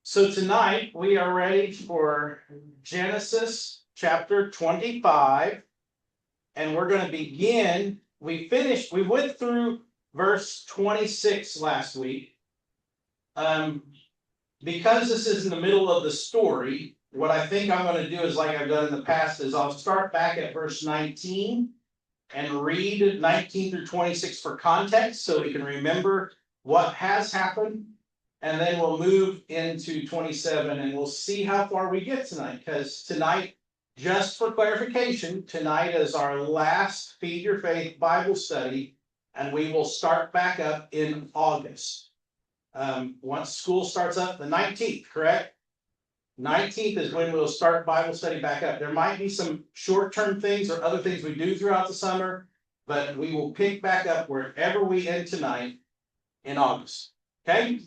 So tonight we are ready for Genesis chapter 25, and we're going to begin. We went through verse 26 last week. Because this is in the middle of the story, what I think I'm going to do is, like I've done in the past, is I'll start back at verse 19 and read 19 through 26 for context so we can remember what has happened. And then we'll move into 27 and we'll see how far we get tonight. Because tonight, just for clarification, tonight is our last Feed Your Faith Bible study, and we will start back up in August. Once school starts up, the 19th, correct? 19th is when we'll start Bible study back up. There might be some short-term things or other things we do throughout the summer, but we will pick back up wherever we end tonight in August. Okay?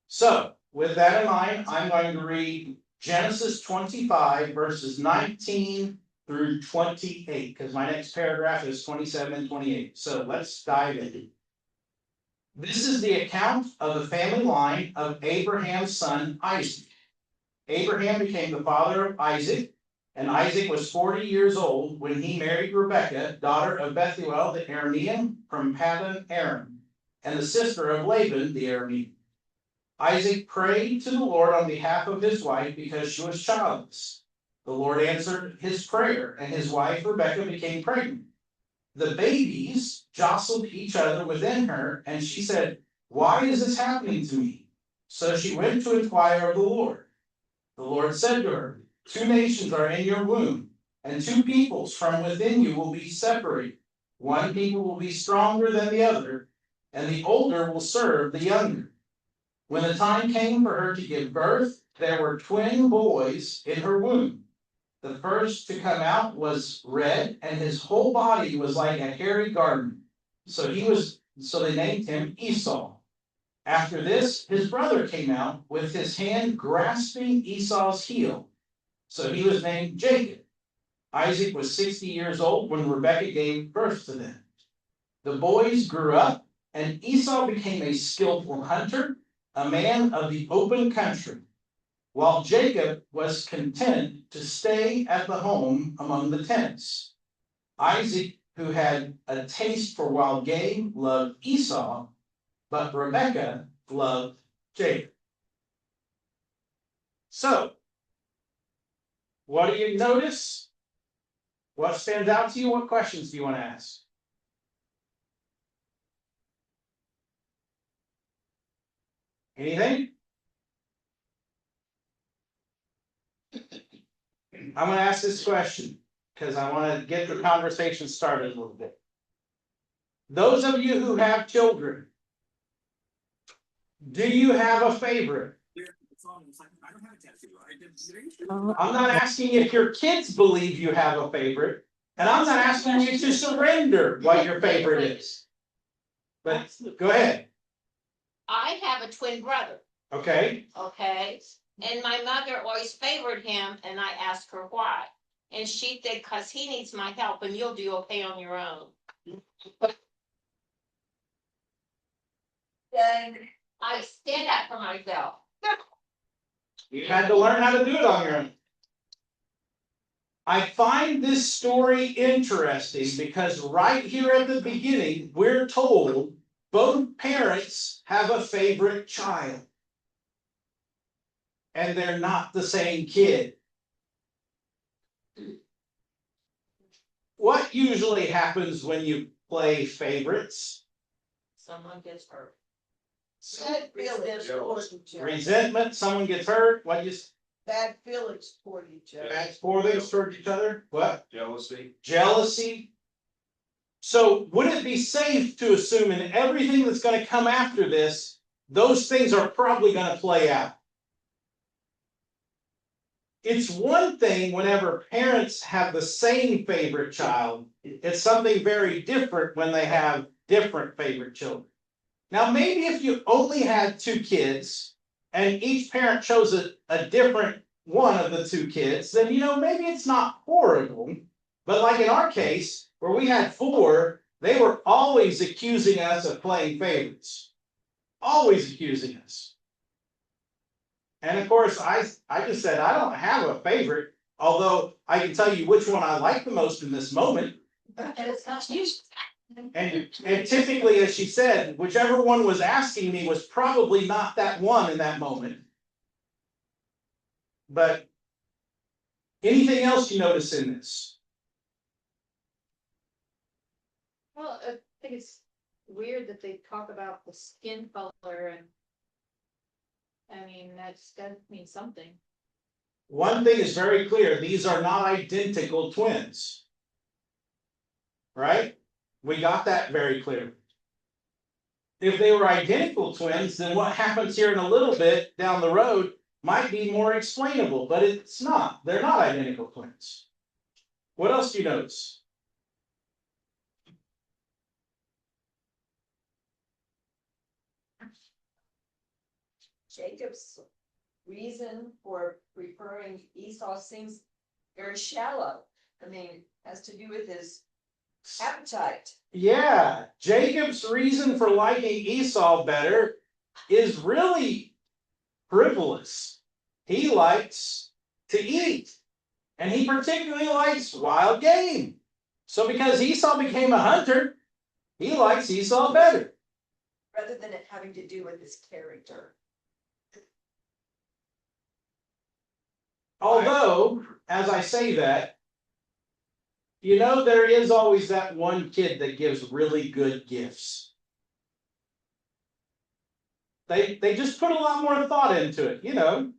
So, with that in mind, I'm going to read Genesis 25, verses 19 through 28, because my next paragraph is 27 and 28. So, let's dive in. This is the account of the family line of Abraham's son Isaac. Abraham became the father of Isaac, and Isaac was 40 years old when he married Rebekah, daughter of Bethuel the Aramean from Paddan Aram, and the sister of Laban the Aramean. Isaac prayed to the Lord on behalf of his wife because she was childless. The Lord answered his prayer, and his wife Rebekah became pregnant. The babies jostled each other within her, and she said, "Why is this happening to me?" So she went to inquire of the Lord. The Lord said to her, "Two nations are in your womb, and two peoples from within you will be separated. One people will be stronger than the other, and the older will serve the younger." When the time came for her to give birth, there were twin boys in her womb. The first to come out was red, and his whole body was like a hairy garment. So they named him Esau. After this, his brother came out with his hand grasping Esau's heel. So he was named Jacob. Isaac was 60 years old when Rebekah gave birth to them. The boys grew up, and Esau became a skillful hunter, a man of the open country, while Jacob was content to stay at the home among the tents. Isaac, who had a taste for wild game, loved Esau, but Rebekah loved Jacob. So, what do you notice? What stands out to you? What questions do you want to ask? Anything? I'm going to ask this question because I want to get the conversation started a little bit. Those of you who have children, do you have a favorite? I'm not asking if your kids believe you have a favorite, and I'm not asking you to surrender what your favorite is. But go ahead. I have a twin brother. Okay. Okay. And my mother always favored him, and I asked her why. And she said, "Because he needs my help, and you'll do okay on your own." And I stand up for myself. You had to learn how to do it on your own. I find this story interesting because right here at the beginning, we're told both parents have a favorite child. And they're not the same kid. What usually happens when you play favorites? Someone gets hurt. Resentment, someone gets hurt. What you? Bad feelings toward each other. Bad feelings toward each other. What? Jealousy. Jealousy. So would it be safe to assume in everything that's going to come after this, those things are probably going to play out? It's one thing whenever parents have the same favorite child. It's something very different when they have different favorite children. Now, maybe if you only had two kids and each parent chose a different one of the two kids, then, maybe it's not horrible. But like in our case, where we had four, they were always accusing us of playing favorites. Always accusing us. And of course, I just said, I don't have a favorite, although I can tell you which one I like the most in this moment. And it's not you. And typically, as she said, whichever one was asking me was probably not that one in that moment. But anything else you notice in this? Well, I think it's weird that they talk about the skin color and. I mean, that means something. One thing is very clear, these are not identical twins. Right? We got that very clear. If they were identical twins, then what happens here in a little bit down the road might be more explainable, but it's not. They're not identical twins. What else do you notice? Jacob's reason for preferring Esau seems very shallow. I mean, has to do with his appetite. Yeah, Jacob's reason for liking Esau better is really frivolous. He likes to eat, and he particularly likes wild game. So because Esau became a hunter, he likes Esau better. Rather than it having to do with his character. Although, as I say that, you know, there is always that one kid that gives really good gifts. They just put a lot more thought into it, you know.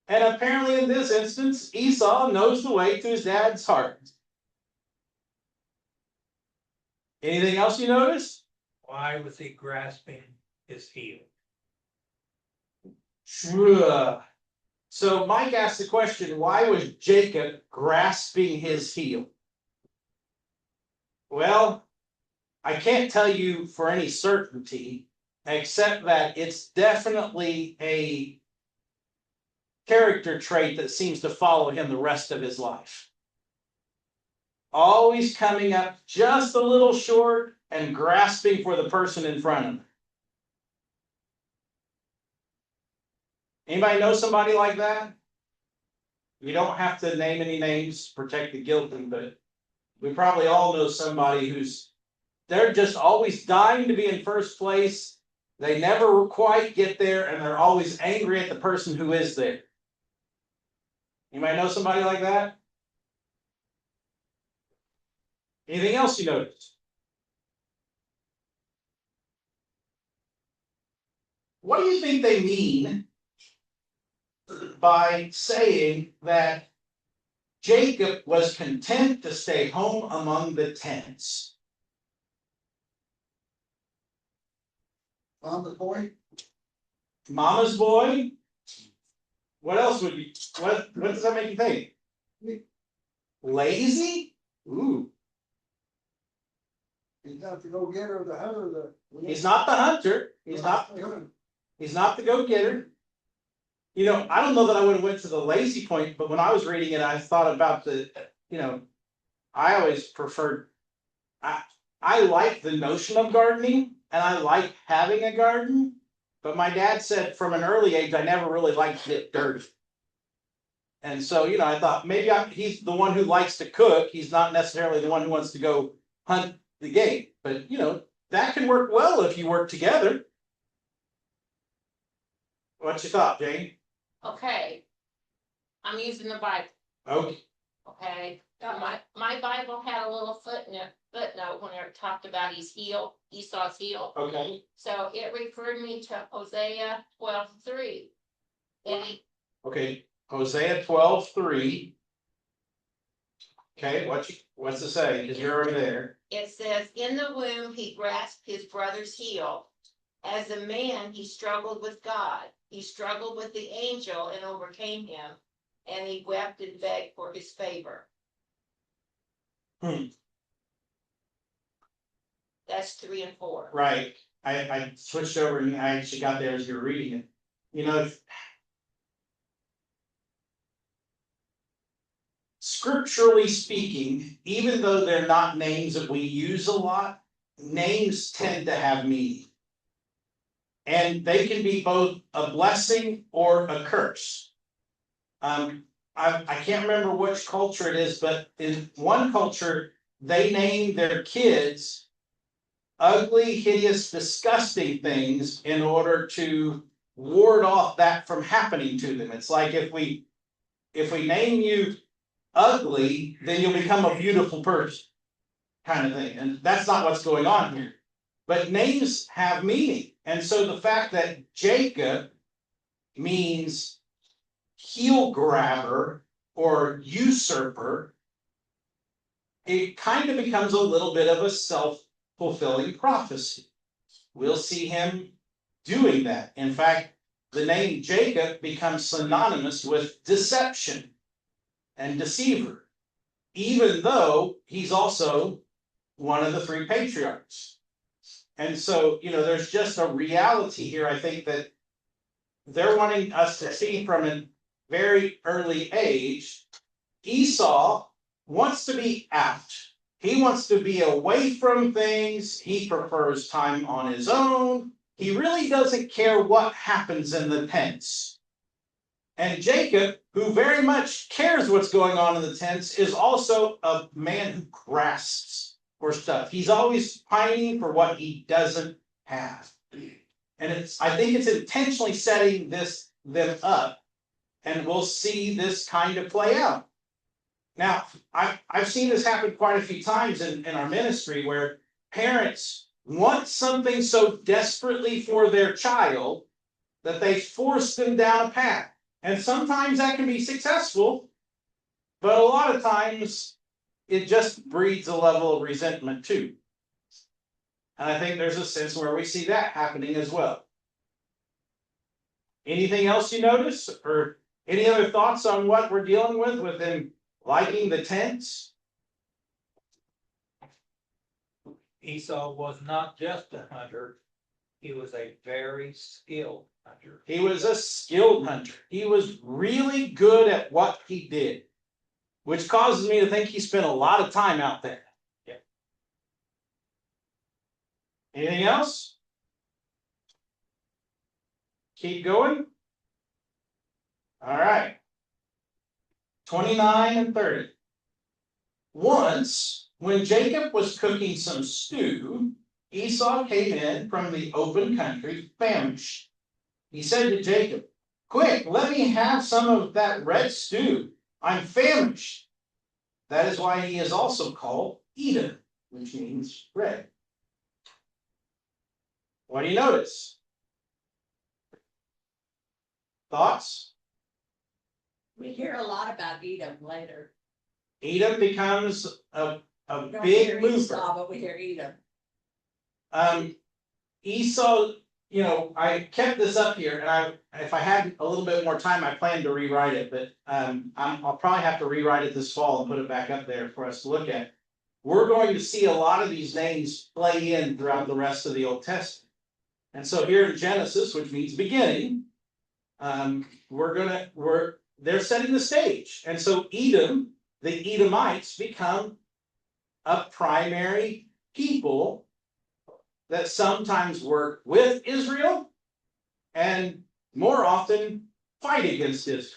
And apparently in this instance, Esau knows the way to his dad's heart. Anything else you notice? Why was he grasping his heel? Sure. So Mike asked the question, why was Jacob grasping his heel? Well, I can't tell you for any certainty, except that it's definitely a character trait that seems to follow him the rest of his life. Always coming up just a little short and grasping for the person in front of him. Anybody know somebody like that? You don't have to name any names, protect the guilty, but we probably all know somebody they're just always dying to be in first place. They never quite get there, and they're always angry at the person who is there. Anybody know somebody like that? Anything else you noticed? What do you think they mean by saying that Jacob was content to stay home among the tents? Mama's boy? Mama's boy? What else would be, what does that make you think? Lazy? Ooh. He's not the go-getter, the hunter, He's not the hunter. He's not the go-getter. You know, I don't know that I would have went to the lazy point, but when I was reading it, I thought about I always preferred, I like the notion of gardening, and I like having a garden, but my dad said from an early age, I never really liked to get dirty. And so, I thought maybe he's the one who likes to cook. He's not necessarily the one who wants to go hunt the game, but that can work well if you work together. What's your thought, Jane? Okay. I'm using the Bible, Okay. okay? My Bible had a little footnote when it talked about Esau's heel. Okay. So it referred me to Hosea 12:3. Okay. Hosea 12:3. Okay, what's it say? Because you're already there. It says, in the womb he grasped his brother's heel. As a man, he struggled with God. He struggled with the angel and overcame him. And he wept and begged for his favor. That's 3 and 4. Right. I switched over and I actually got there as you were reading it. Scripturally speaking, even though they're not names that we use a lot, names tend to have meaning. And they can be both a blessing or a curse. I can't remember which culture it is, but in one culture, they name their kids ugly, hideous, disgusting things in order to ward off that from happening to them. It's like if we name you ugly, then you'll become a beautiful person, kind of thing. And that's not what's going on here. But names have meaning. And so the fact that Jacob means heel grabber or usurper, it kind of becomes a little bit of a self-fulfilling prophecy. We'll see him doing that. In fact, the name Jacob becomes synonymous with deception and deceiver, even though he's also one of the three patriarchs. And so, there's just a reality here, I think, that they're wanting us to see from a very early age. Esau wants to be out. He wants to be away from things. He prefers time on his own. He really doesn't care what happens in the tents. And Jacob, who very much cares what's going on in the tents, is also a man who grasps for stuff. He's always pining for what he doesn't have. And I think it's intentionally setting them up, and we'll see this kind of play out. Now, I've seen this happen quite a few times in our ministry, where parents want something so desperately for their child that they force them down a path. And sometimes that can be successful, but a lot of times it just breeds a level of resentment too. And I think there's a sense where we see that happening as well. Anything else you notice, or any other thoughts on what we're dealing with him liking the tents? Esau was not just a hunter, he was a very skilled hunter. He was a skilled hunter. He was really good at what he did, which causes me to think he spent a lot of time out there. Yeah. Anything else? Keep going. All right. 29 and 30. Once, when Jacob was cooking some stew, Esau came in from the open country famished. He said to Jacob, "Quick, let me have some of that red stew. I'm famished." That is why he is also called Edom, which means red. What do you notice? Thoughts? We hear a lot about Edom later. Edom becomes a We don't big hear mover. Esau, but we hear Edom. Esau, I kept this up here, and if I had a little bit more time, I planned to rewrite it, but I'll probably have to rewrite it this fall and put it back up there for us to look at. We're going to see a lot of these names play in throughout the rest of the Old Testament. And so here in Genesis, which means beginning, they're setting the stage. And so Edom, the Edomites, become a primary people that sometimes work with Israel and more often fight against Israel.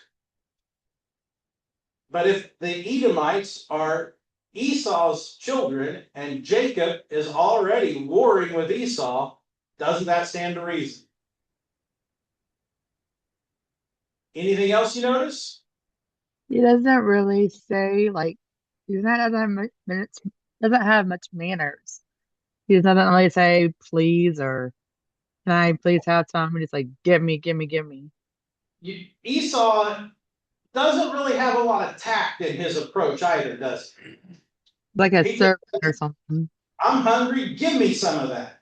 But if the Edomites are Esau's children and Jacob is already warring with Esau, doesn't that stand to reason? Anything else you notice? He doesn't really say doesn't have much manners. He doesn't really say please or can I please have some? He's like give me, give me, give me. Esau doesn't really have a lot of tact in his approach either, does he? Like a He servant or something. I'm hungry, give me some of that.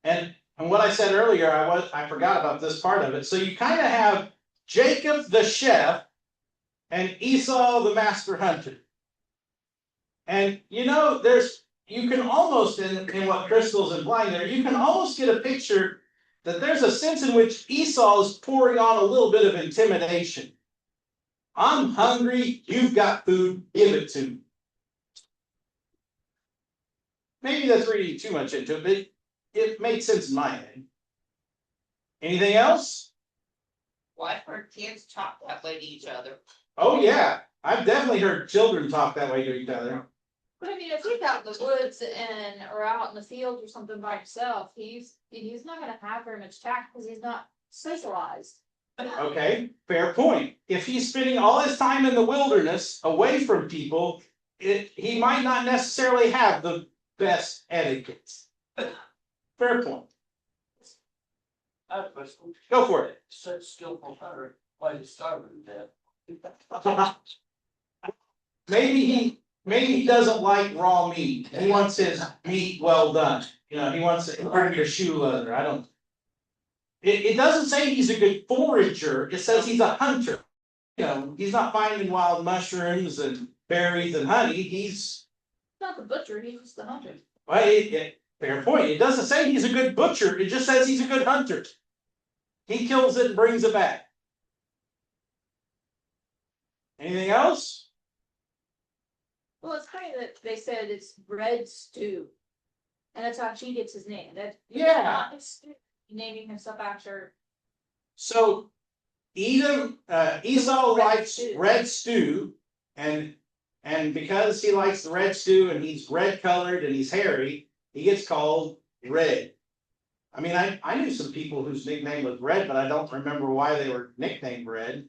And what I said earlier, I forgot about this part of it. So you kind of have Jacob the chef and Esau the master hunter. And you can almost, in what Crystal's implying there, you can almost get a picture that there's a sense in which Esau is pouring on a little bit of intimidation. I'm hungry, you've got food, give it to me. Maybe that's reading too much into it, but it made sense in my head. Anything else? Well, I've heard kids talk that way to each other. Oh, yeah, I've definitely heard children talk that way to each other. But I mean, if he's out in the woods or out in the field or something by himself, he's not gonna have very much tact because he's not socialized. Okay, fair point. If he's spending all his time in the wilderness, away from people, he might not necessarily have the best etiquette. Fair point. I have a question. Go for it. Such skillful hunter, why did he starve to death? Maybe he doesn't like raw meat. He wants his meat well done. You know, he wants it according to shoe leather. I don't. It doesn't say he's a good forager. It says he's a hunter. You know, he's not finding wild mushrooms and berries and honey. He's Not the butcher, he's just the hunter. well, fair point. It doesn't say he's a good butcher. It just says he's a good hunter. He kills it and brings it back. Anything else? Well, it's funny that they said it's red stew. And that's how she gets his name. That Yeah. not his stew, naming himself after. So Esau likes red stew, and because he likes the red stew and he's red colored and he's hairy, he gets called Red. I mean, I knew some people whose nickname was Red, but I don't remember why they were nicknamed Red.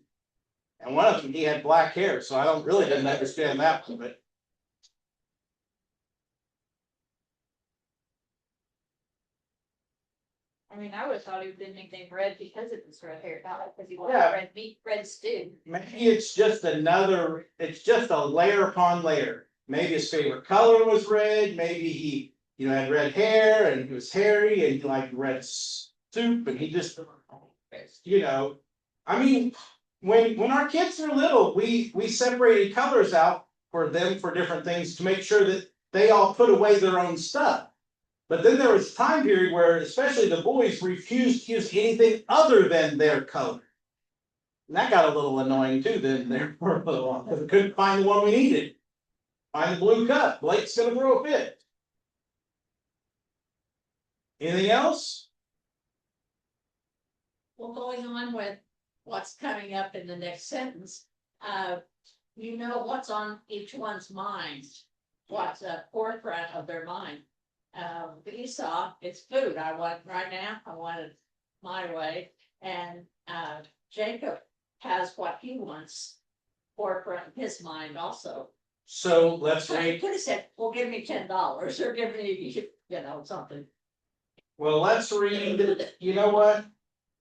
And one of them, he had black hair, so I didn't understand that one, but. I mean, I would have thought he would have been nicknamed Red because of his red hair, not because he wanted Yeah. red meat, red stew. Maybe it's just a layer upon layer. Maybe his favorite color was red, maybe he, had red hair and he was hairy and he liked red soup and he just, I mean, when our kids were little, we separated colors out for them for different things to make sure that they all put away their own stuff. But then there was a time period where especially the boys refused to use anything other than their color. And that got a little annoying too then there for a little while, because we couldn't find the one we needed. Find the blue cup, Blake's gonna throw a fit. Anything else? Well, going on with what's coming up in the next sentence, you know what's on each one's mind, what's forefront of their mind. Esau, it's food. I want right now. I want it my way, and Jacob has what he wants forefront in his mind also. So let's So he read, could have said, "Well, give me $10 or give me, something." well, let's read, you know what?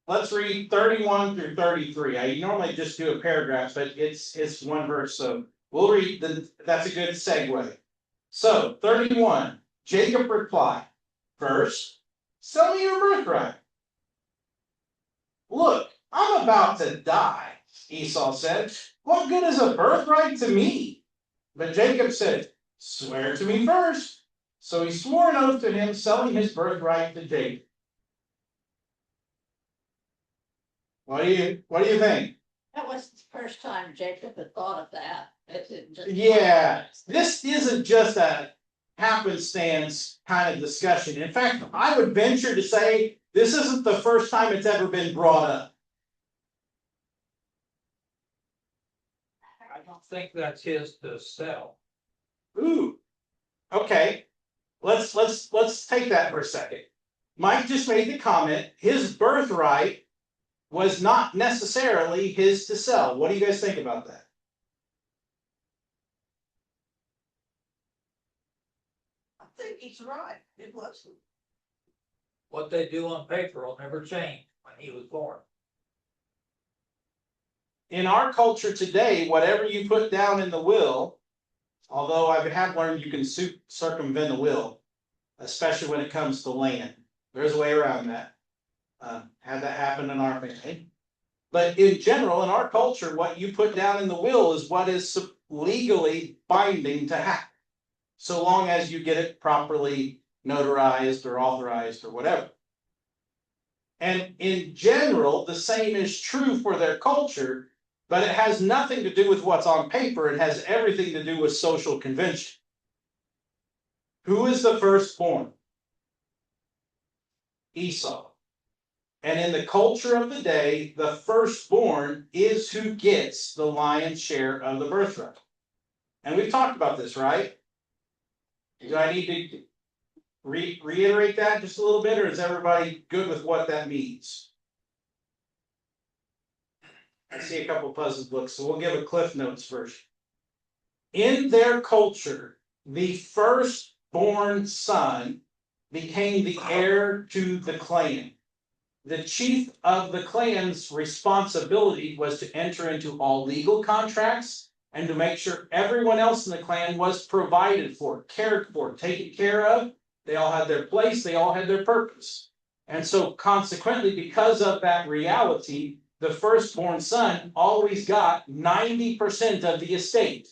Let's read 31 through 33. I normally just do a paragraph, but it's one verse, so we'll read that's a good segue. So 31, Jacob replied, "First, sell me your birthright." "Look, I'm about to die," Esau said. "What good is a birthright to me?" But Jacob said, "Swear to me first." So he swore an oath to him, selling his birthright to Jacob. What do you think? That was the first time Jacob had thought of that. It didn't just. Yeah, this isn't just a happenstance kind of discussion. In fact, I would venture to say this isn't the first time it's ever been brought up. I don't think that's his to sell. Ooh, okay. Let's take that for a second. Mike just made the comment, his birthright was not necessarily his to sell. What do you guys think about that? I think he's right, it wasn't. What they do on paper will never change when he was born. In our culture today, whatever you put down in the will, although I have learned you can circumvent a will, especially when it comes to land. There's a way around that. Had that happen in our family. But in general, in our culture, what you put down in the will is what is legally binding to happen. So long as you get it properly notarized or authorized or whatever. And in general, the same is true for their culture, but it has nothing to do with what's on paper. It has everything to do with social convention. Who is the firstborn? Esau. And in the culture of the day, the firstborn is who gets the lion's share of the birthright. And we've talked about this, right? Do I need to reiterate that just a little bit, or is everybody good with what that means? I see a couple puzzled looks, so we'll give a Cliff Notes version. In their culture, the firstborn son became the heir to the clan. The chief of the clan's responsibility was to enter into all legal contracts and to make sure everyone else in the clan was provided for, cared for, taken care of. They all had their place, they all had their purpose. And so consequently, because of that reality, the firstborn son always got 90% of the estate.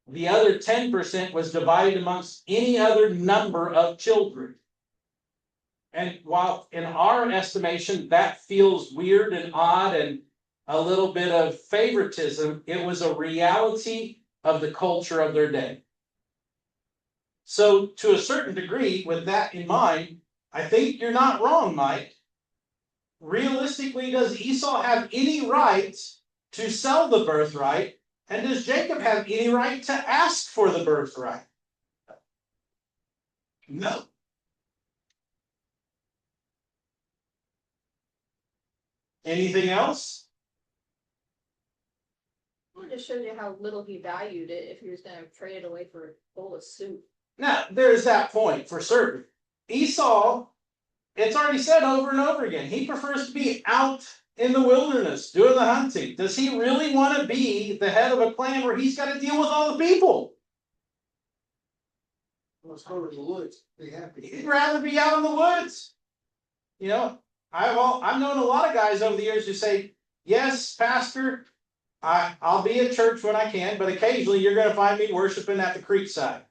The other 10% was divided amongst any other number of children. And while in our estimation that feels weird and odd and a little bit of favoritism, it was a reality of the culture of their day. So to a certain degree, with that in mind, I think you're not wrong, Mike. Realistically, does Esau have any right to sell the birthright? And does Jacob have any right to ask for the birthright? No. Anything else? Well, it just shows you how little he valued it if he was gonna trade it away for a bowl of soup. Now, there's that point for certain. Esau, it's already said over and over again, he prefers to be out in the wilderness doing the hunting. Does he really want to be the head of a clan where he's got to deal with all the people? Let's go to the woods, be happy. He'd rather be out in the woods. You know, I've known a lot of guys over the years who say, yes, pastor, I'll be at church when I can, but occasionally you're going to find me worshiping at the creek side,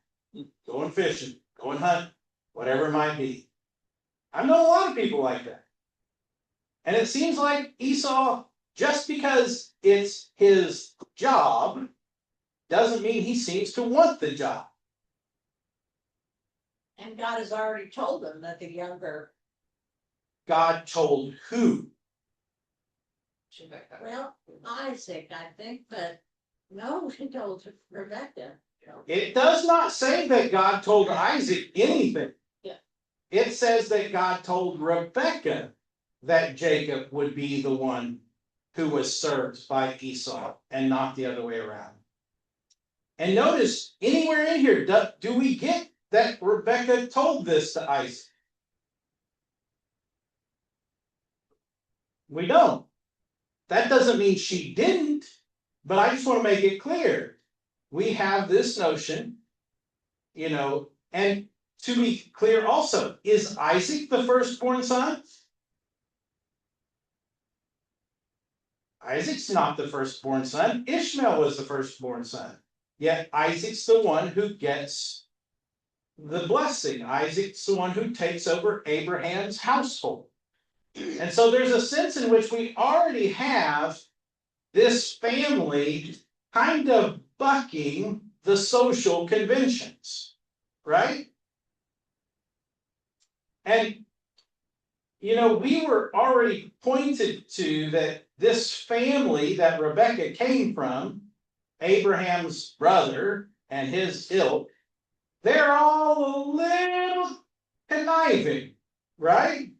going fishing, going hunting, whatever it might be. I've known a lot of people like that. And it seems like Esau, just because it's his job, doesn't mean he seems to want the job. And God has already told them that the younger, God told who? well, Isaac, I think, but no, he told Rebecca. It does not say that God told Isaac anything. Yeah. It says that God told Rebecca that Jacob would be the one who was served by Esau and not the other way around. And notice, anywhere in here, do we get that Rebecca told this to Isaac? We don't. That doesn't mean she didn't, but I just want to make it clear. We have this notion, and to be clear also, is Isaac the firstborn son? Isaac's not the firstborn son. Ishmael was the firstborn son. Yet Isaac's the one who gets the blessing. Isaac's the one who takes over Abraham's household. And so there's a sense in which we already have this family kind of bucking the social conventions, right? And, we were already pointed to that this family that Rebecca came from, Abraham's brother and his ilk, they're all a little conniving, right?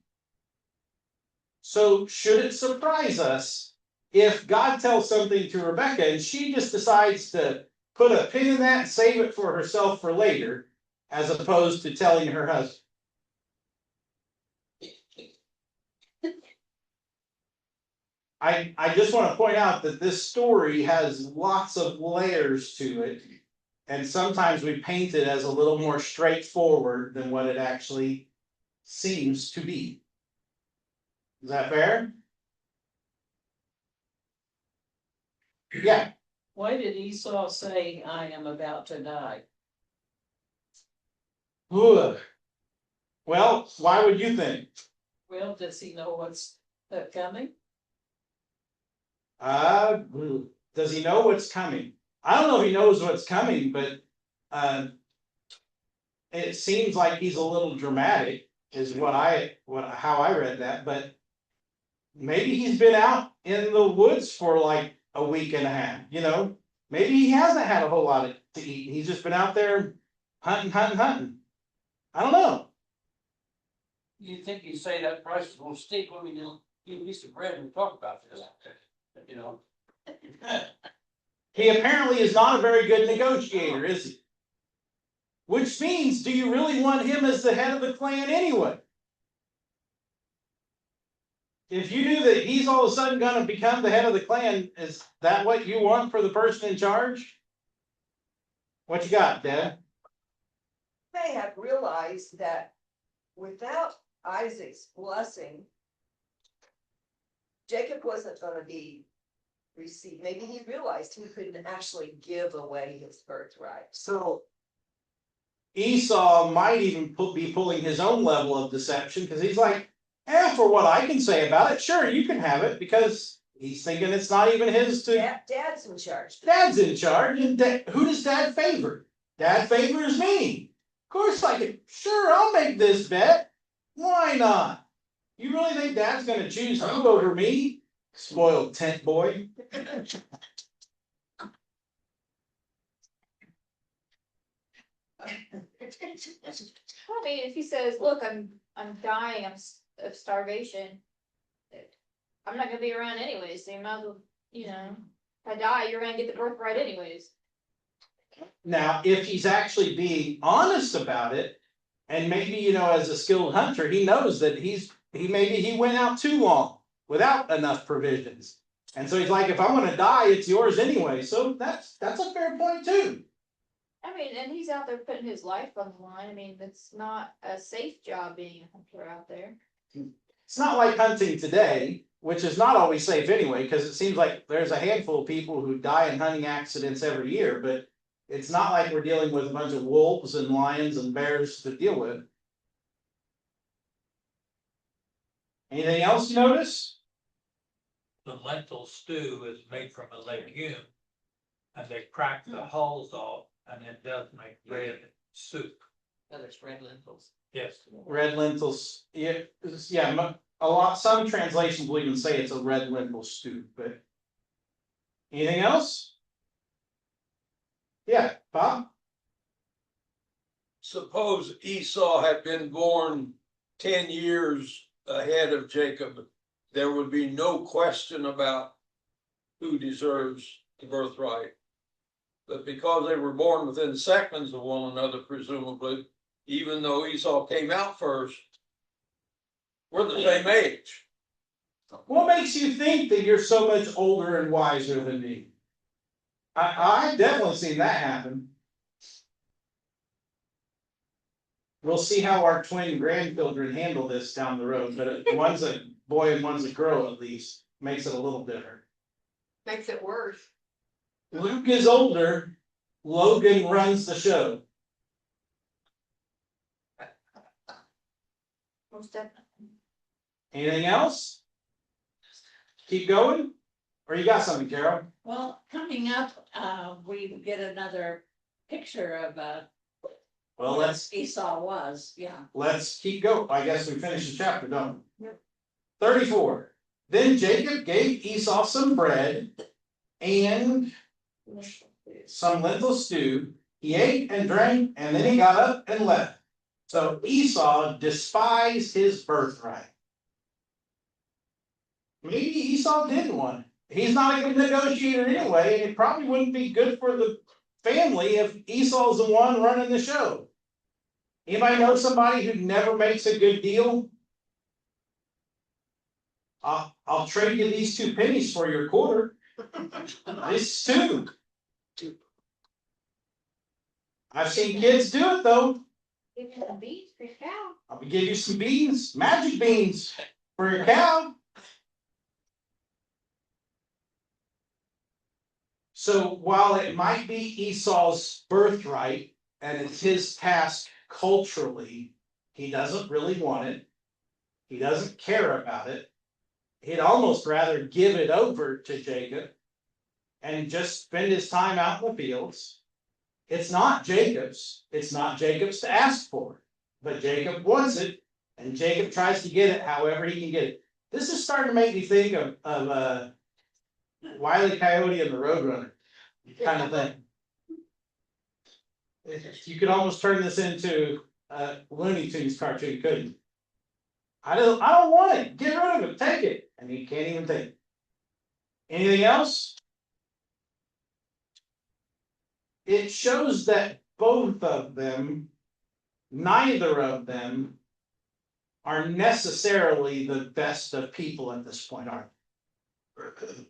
So should it surprise us if God tells something to Rebecca and she just decides to put a pin in that and save it for herself for later, as opposed to telling her husband? I just want to point out that this story has lots of layers to it, and sometimes we paint it as a little more straightforward than what it actually seems to be. Is that fair? Yeah. Why did Esau say, I am about to die? Ugh. Well, why would you think? Well, does he know what's coming? Does he know what's coming? I don't know if he knows what's coming, but it seems like he's a little dramatic, is how I read that. But Maybe he's been out in the woods for like a week and a half, you know? Maybe he hasn't had a whole lot to eat. He's just been out there hunting. I don't know. You think you say that price is gonna steep when we give me some bread and talk about this, you know? He apparently is not a very good negotiator, is he? Which means, do you really want him as the head of the clan anyway? If you knew that he's all of a sudden going to become the head of the clan, is that what you want for the person in charge? What you got, Dad? They have realized that without Isaac's blessing, Jacob wasn't gonna be received. Maybe he realized he couldn't actually give away his birthright. So Esau might even be pulling his own level of deception because he's like, for what I can say about it, sure, you can have it, because he's thinking it's not even his to. Dad's in charge. Dad's in charge, and who does Dad favor? Dad favors me. Of course I can. Sure, I'll make this bet. Why not? You really think Dad's going to choose you over me? Spoiled tent boy. I mean, if he says, look, I'm dying of starvation, I'm not gonna be around anyways, so you might as well, you know, if I die, you're gonna get the birthright anyways. Now, if he's actually being honest about it, and maybe, you know, as a skilled hunter, he knows that maybe he went out too long without enough provisions. And so he's like, if I'm gonna die, it's yours anyway. So that's a fair point too. I mean, and he's out there putting his life on the line. I mean, it's not a safe job being a hunter out there. It's not like hunting today, which is not always safe anyway, because it seems like there's a handful of people who die in hunting accidents every year, but it's not like we're dealing with a bunch of wolves and lions and bears to deal with. Anything else you notice? The lentil stew is made from a legume, and they crack the hulls off, and it does make red soup. That is red lentils. Yes. Red lentils, yeah, some translations will even say it's a red lentil stew, but. Anything else? Yeah, Bob? Suppose Esau had been born 10 years ahead of Jacob, there would be no question about who deserves the birthright. But because they were born within seconds of one another, presumably, even though Esau came out first, we're the same age. What makes you think that you're so much older and wiser than me? I've definitely seen that happen. We'll see how our twin grandchildren handle this down the road, but one's a boy and one's a girl, at least makes it a little different. Makes it worse. Luke is older. Logan runs the show. Most definitely. Anything else? Keep going? Or you got something, Carol? Well, coming up, we get another picture of, Well, what Esau was, let's keep going. I guess we finished the chapter, don't we? Yep. 34. Then Jacob gave Esau some bread and some lentil stew. He ate and drank, and then he got up and left. So Esau despised his birthright. Maybe Esau didn't want it. He's not a good negotiator anyway, and it probably wouldn't be good for the family if Esau's the one running the show. Anybody know somebody who never makes a good deal? I'll trade you these 2 pennies for your quarter. This too. I've seen kids do it though. Give you some beans for your cow. I'll give you some beans, magic beans for your cow. So while it might be Esau's birthright and it's his task culturally, he doesn't really want it. He doesn't care about it. He'd almost rather give it over to Jacob and just spend his time out in the fields. It's not Jacob's. It's not Jacob's to ask for. But Jacob wants it, and Jacob tries to get it however he can get it. This is starting to make me think of Wile E. Coyote and the Roadrunner kind of thing. You could almost turn this into a Looney Tunes cartoon, couldn't you? I don't want it. Get rid of it. Take it. And you can't even take it. Anything else? It shows that both of them, neither of them, are necessarily the best of people at this point, are they?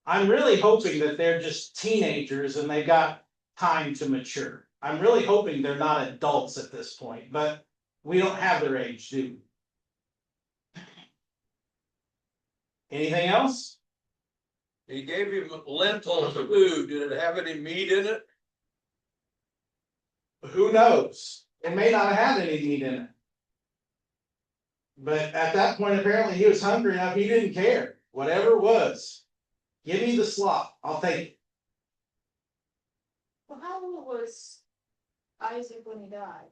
I'm really hoping that they're just teenagers and they got time to mature. I'm really hoping they're not adults at this point, but we don't have their age, do we? Anything else? He gave him lentil stew. Did it have any meat in it? Who knows? It may not have had any meat in it. But at that point, apparently he was hungry enough, he didn't care. Whatever it was, give me the slop. I'll take it. Well, how old was Isaac when he died?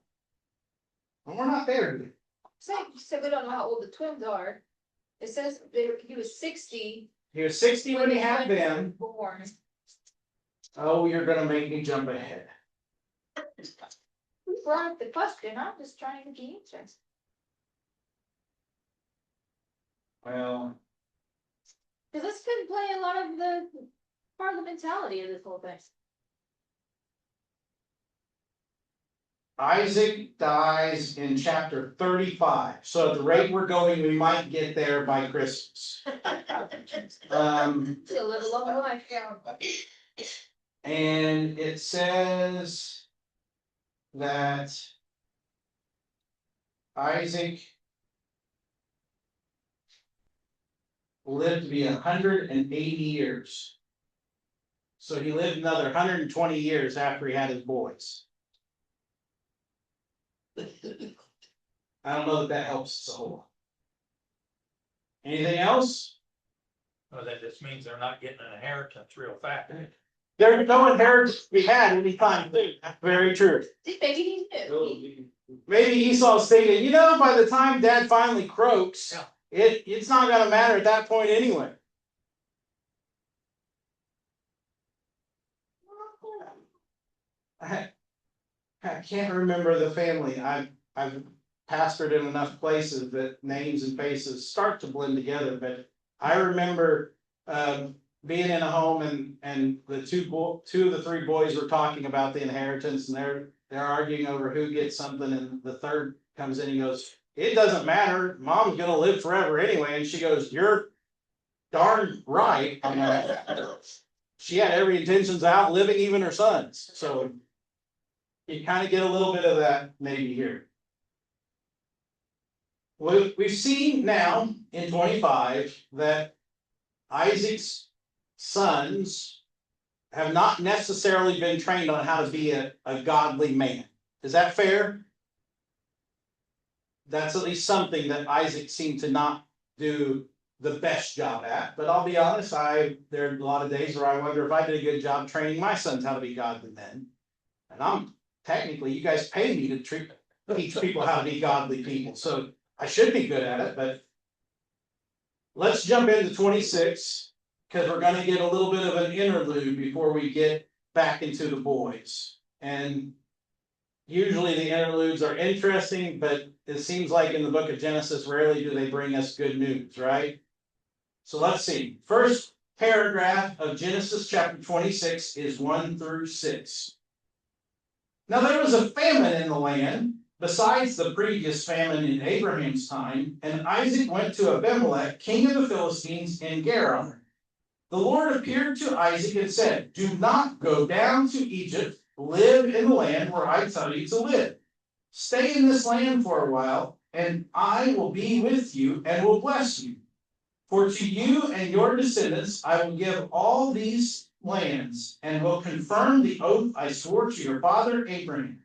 And we're not there yet. So we don't know how old the twins are. It says he was 60. He was 60 when he had twins them. were born. Oh, you're gonna make me jump ahead. We brought up the question, I'm just trying to get the answer. Well, Because this could play a lot of the part of the mentality of this whole thing. Isaac dies in chapter 35. So at the rate we're going, we might get there by Christmas. Still live a long life. And it says that Isaac lived to be 180 years. So he lived another 120 years after he had his boys. I don't know that helps us a whole lot. Anything else? Well, that just means they're not getting an inheritance real fast. There's no inheritance to be had anytime soon. That's very true. Maybe he knew. Maybe Esau's thinking, you know, by the time Dad finally croaks, Yeah. it's not gonna matter at that point anyway. I can't remember the family. I've pastored in enough places that names and faces start to blend together, but I remember being in a home and the two of the three boys were talking about the inheritance, and they're arguing over who gets something, and the third comes in and goes, "It doesn't matter. Mom's gonna live forever anyway." And she goes, "You're darn right." She had every intentions of outliving even her sons. So you kind of get a little bit of that maybe here. We've seen now in 25 that Isaac's sons have not necessarily been trained on how to be a godly man. Is that fair? That's at least something that Isaac seemed to not do the best job at. But I'll be honest, there are a lot of days where I wonder if I did a good job training my sons how to be godly men. And technically, you guys pay me to teach people how to be godly people. So I should be good at it, but let's jump into 26, because we're going to get a little bit of an interlude before we get back into the boys. And usually the interludes are interesting, but it seems like in the book of Genesis, rarely do they bring us good news, right? So let's see. First paragraph of Genesis chapter 26 is 1 through 6. Now there was a famine in the land, besides the previous famine in Abraham's time, and Isaac went to Abimelech, king of the Philistines, in Gerar. The Lord appeared to Isaac and said, "Do not go down to Egypt, live in the land where I tell you to live. Stay in this land for a while, and I will be with you and will bless you. For to you and your descendants I will give all these lands, and will confirm the oath I swore to your father Abraham.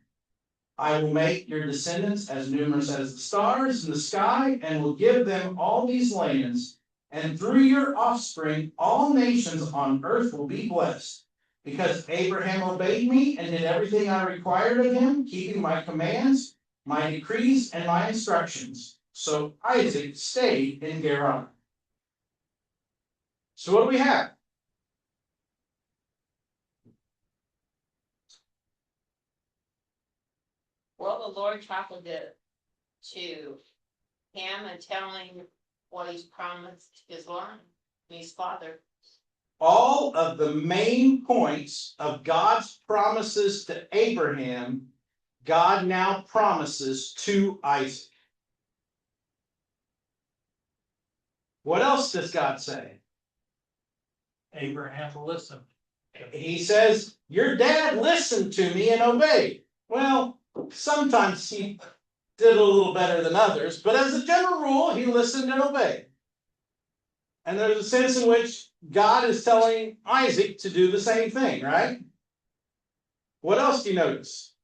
I will make your descendants as numerous as the stars in the sky, and will give them all these lands, and through your offspring all nations on earth will be blessed, because Abraham obeyed me and did everything I required of him, keeping my commands, my decrees, and my instructions. So Isaac stayed in Gerar. So what do we have? Well, the Lord talking to him and telling what he's promised his line, his father. All of the main points of God's promises to Abraham, God now promises to Isaac. What else does God say? Abraham listened. He says, your dad listened to me and obeyed. Well, sometimes he did a little better than others, but as a general rule, he listened and obeyed. And there's a sense in which God is telling Isaac to do the same thing, right? What else do you notice?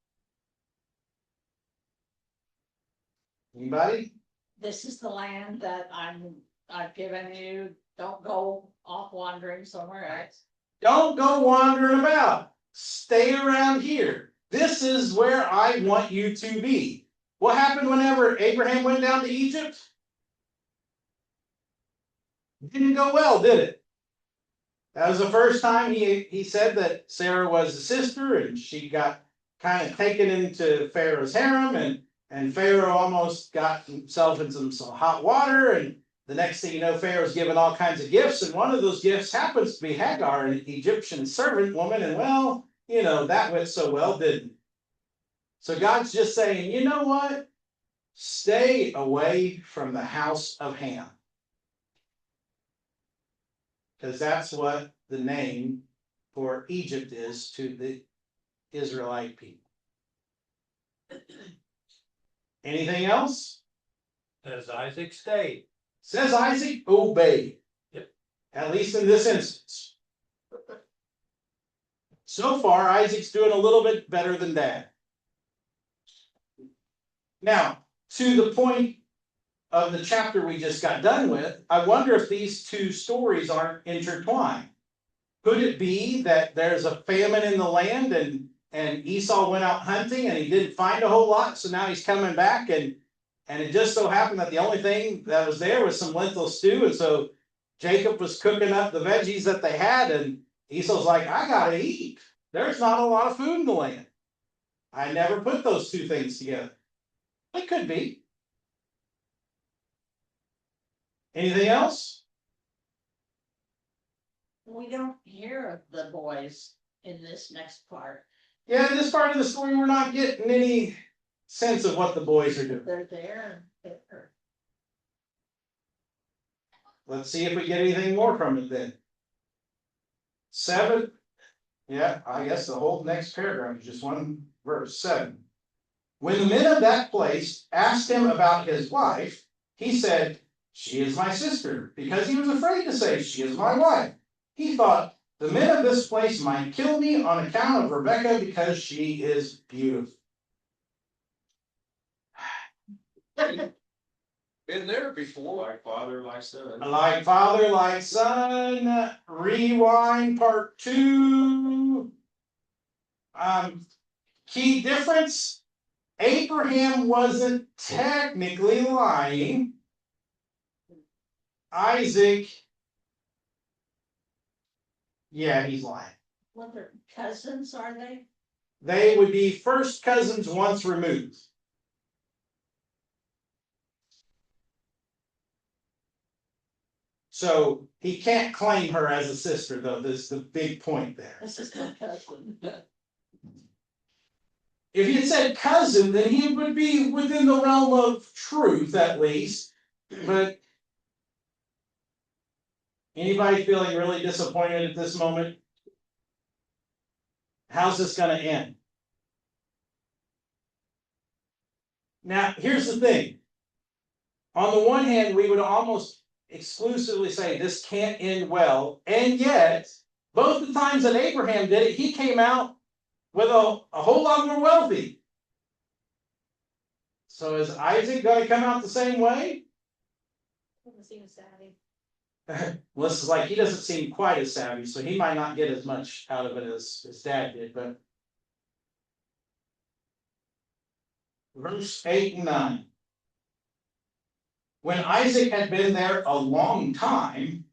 Anybody? This is the land that I've given you, don't go off wandering somewhere else. Don't go wandering about. Stay around here. This is where I want you to be. What happened whenever Abraham went down to Egypt? It didn't go well, did it? That was the first time he said that Sarah was a sister, and she got kind of taken into Pharaoh's harem, and Pharaoh almost got himself in some hot water, and the next thing you know, Pharaoh's given all kinds of gifts, and one of those gifts happens to be Hagar, an Egyptian servant woman, and well, you know, that went so well, didn't it? So God's just saying, you know what? Stay away from the house of Ham. Because that's what the name for Egypt is to the Israelite people. Anything else? As Isaac stayed. Says Isaac obeyed. Yep. At least in this instance. So far, Isaac's doing a little bit better than Dad. Now, to the point of the chapter we just got done with, I wonder if these two stories aren't intertwined. Could it be that there's a famine in the land and Esau went out hunting and he didn't find a whole lot, so now he's coming back and it just so happened that the only thing that was there was some lentil stew, and so Jacob was cooking up the veggies that they had, and Esau's like, I gotta eat. There's not a lot of food in the land. I never put those two things together. It could be. Anything else? We don't hear of the boys in this next part. Yeah, in this part of the story, we're not getting any sense of what the boys are doing. They're there. Let's see if we get anything more from it then. 7. Yeah, I guess the whole next paragraph is just one verse. 7. When the men of that place asked him about his wife, he said, she is my sister, because he was afraid to say, she is my wife. He thought, the men of this place might kill me on account of Rebekah because she is beautiful. Been there before. Like father, like son. Like father, like son, rewind part 2. Key difference, Abraham wasn't technically lying. Isaac, yeah, he's lying. What, their cousins, are they? They would be first cousins once removed. So he can't claim her as a sister, though. This is the big point there. This is my cousin. If he had said cousin, then he would be within the realm of truth, at least. But anybody feeling really disappointed at this moment? How's this going to end? Now, here's the thing. On the one hand, we would almost exclusively say this can't end well, and yet, both the times that Abraham did it, he came out with a whole lot more wealthy. So is Isaac going to come out the same way? Doesn't seem savvy. Melissa's like, he doesn't seem quite as savvy, so he might not get as much out of it as his dad did, but verse 8 and 9. When Isaac had been there a long time,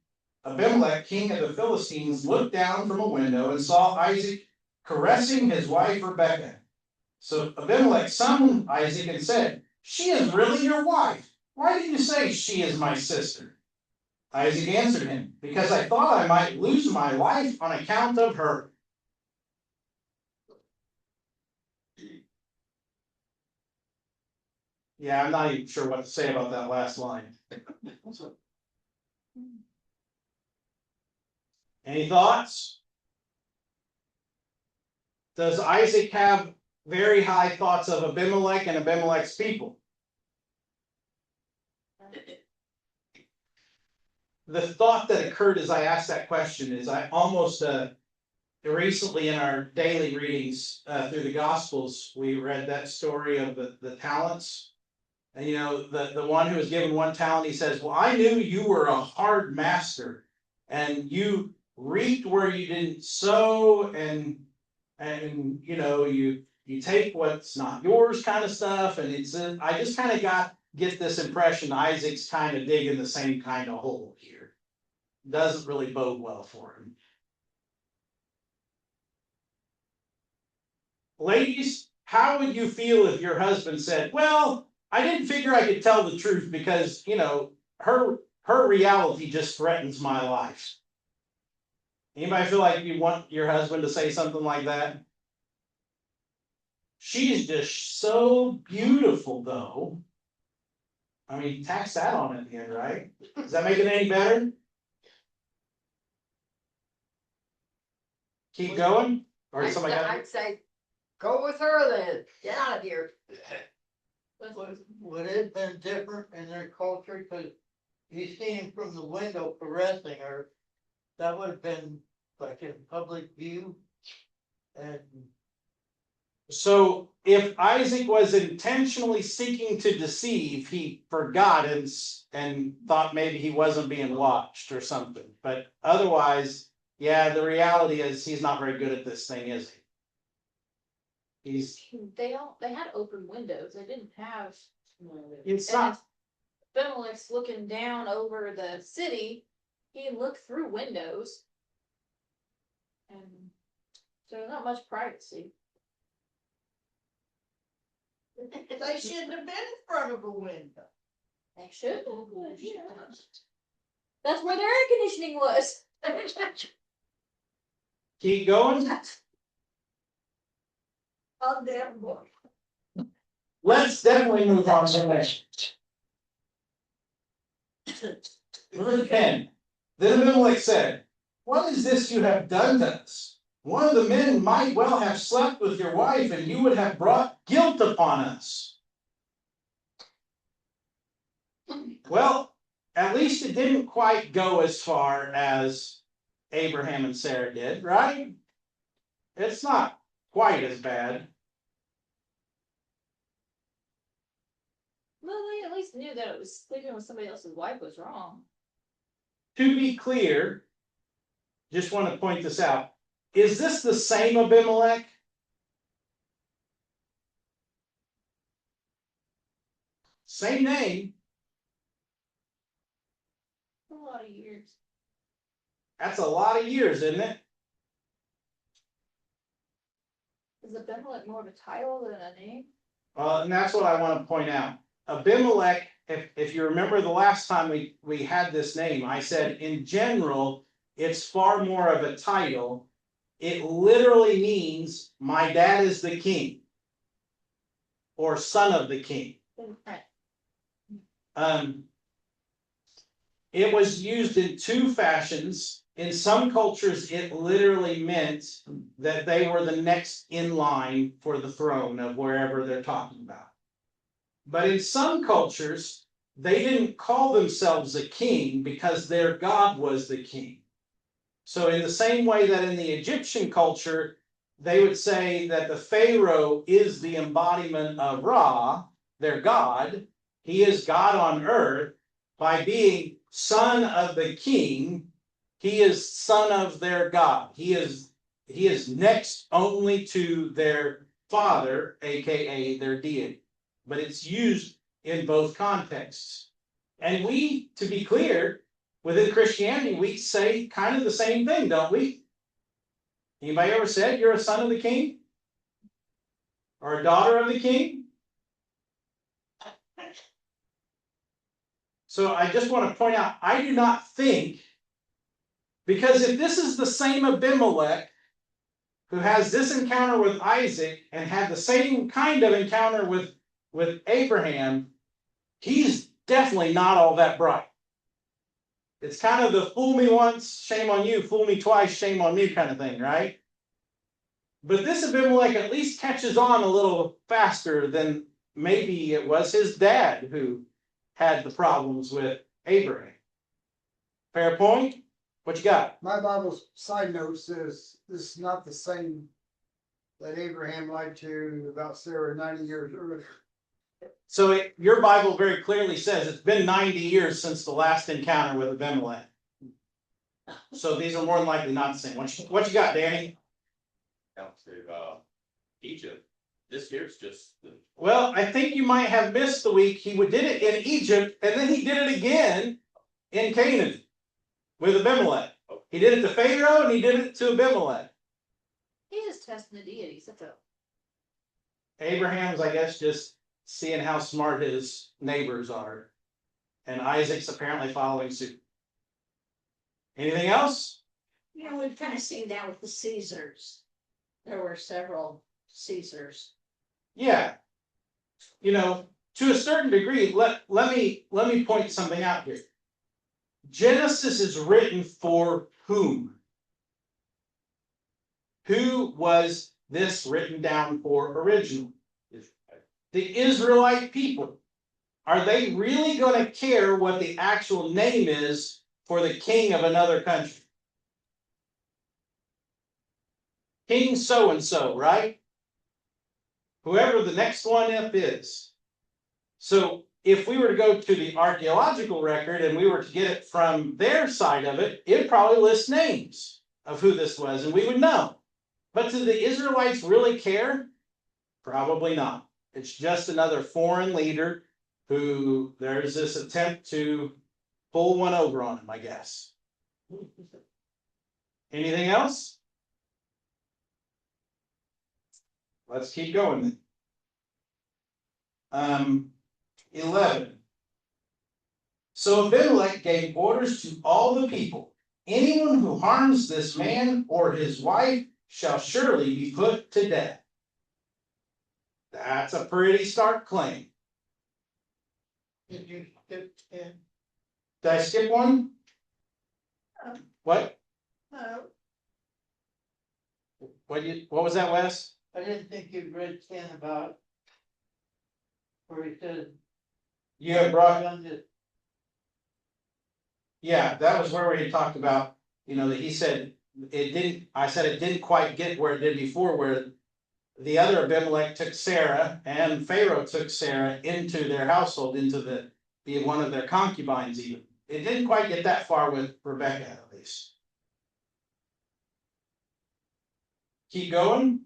Abimelech, king of the Philistines, looked down from a window and saw Isaac caressing his wife Rebekah. So Abimelech summoned Isaac and said, "She is really your wife. Why did you say she is my sister?" Isaac answered him, "Because I thought I might lose my life on account of her." Yeah, I'm not even sure what to say about that last line. Any thoughts? Does Isaac have very high thoughts of Abimelech and Abimelech's people? The thought that occurred as I asked that question is I almost recently in our daily readings through the Gospels, we read that story of the talents. And you know, the one who was given 1 talent, he says, "Well, I knew you were a hard master, and you reaped where you didn't sow, and you know, you take what's not yours," kind of stuff. And it's I just kind of get this impression Isaac's kind of digging the same kind of hole here. Doesn't really bode well for him. Ladies, how would you feel if your husband said, "Well, I didn't figure I could tell the truth because, you know, her reality just threatens my life"? Anybody feel like you want your husband to say something like that? She's just so beautiful, though. I mean, tax that on it again, right? Does that make it any better? Keep going? Or somebody got I'd say, go with her then, get out of here. Would it have been different in their culture? Cause you see him from the window caressing her, that would have been like in public view. And So if Isaac was intentionally seeking to deceive, he forgot and thought maybe he wasn't being watched or something. But otherwise, yeah, the reality is he's not very good at this thing, is he? They had open windows, they didn't have. It's And not. Abimelech's looking down over the city, he can look through windows. And so there's not much privacy. they shouldn't have been in front of a window. They should. That's where their air conditioning was. Keep going. Oh, damn boy. Let's definitely move on to the next. Verse 10. Then Abimelech said, "What is this you have done to us? One of the men might well have slept with your wife, and you would have brought guilt upon us." Well, at least it didn't quite go as far as Abraham and Sarah did, right? It's not quite as bad. Well, they at least knew that it was sleeping with somebody else's wife was wrong. To be clear, just want to point this out. Is this the same Abimelech? Same name. A lot of years. That's a lot of years, isn't it? Is Abimelech more of a title than a name? And that's what I want to point out. Abimelech, if you remember the last time we had this name, I said in general, it's far more of a title. It literally means my dad is the king or son of the king. It was used in 2 fashions. In some cultures, it literally meant that they were the next in line for the throne of wherever they're talking about. But in some cultures, they didn't call themselves a king because their god was the king. So in the same way that in the Egyptian culture, they would say that the Pharaoh is the embodiment of Ra, their god. He is God on earth. By being son of the king, he is son of their God. He is next only to their father, aka their deity. But it's used in both contexts. And we, to be clear, within Christianity, we say kind of the same thing, don't we? Anybody ever said you're a son of the king? Or a daughter of the king? So I just want to point out, I do not think, because if this is the same Abimelech who has this encounter with Isaac and had the same kind of encounter with Abraham, he's definitely not all that bright. It's kind of the fool me once, shame on you, fool me twice, shame on me kind of thing, right? But this Abimelech at least catches on a little faster than maybe it was his dad who had the problems with Abraham. Fair point? What you got? My Bible's side note says this is not the same that Abraham lied to about Sarah 90 years earlier. So your Bible very clearly says it's been 90 years since the last encounter with Abimelech. So these are more than likely not the same. What you got, Danny? Down to Egypt. This year's just Well, I think you might have missed the week. He did it in Egypt, and then he did it again in Canaan with Abimelech. He did it to Pharaoh, and he did it to Abimelech. He is testing the deities, that's all. Abraham's, I guess, just seeing how smart his neighbors are. And Isaac's apparently following suit. Anything else? You know, we've kind of seen that with the Caesars. There were several Caesars. Yeah. You know, to a certain degree, let me point something out here. Genesis is written for whom? Who was this written down for originally? The Israelite people. Are they really going to care what the actual name is for the king of another country? King so-and-so, right? Whoever the next one up is. So if we were to go to the archaeological record and we were to get it from their side of it, it'd probably list names of who this was and we would know. But do the Israelites really care? Probably not. It's just another foreign leader who there's this attempt to pull one over on him, I guess. Anything else? Let's keep going then. 11. So Abimelech gave orders to all the people, anyone who harms this man or his wife shall surely be put to death. That's a pretty stark claim. Did you skip 10? Did I skip one? What? What was that, Wes? I didn't think you read 10 about where he said. You have brought. on this. Yeah, that was where we talked about, that he said it didn't, I said it didn't quite get where it did before, where the other Abimelech took Sarah and Pharaoh took Sarah into their household, into be one of their concubines even. It didn't quite get that far with Rebecca, at least. Keep going.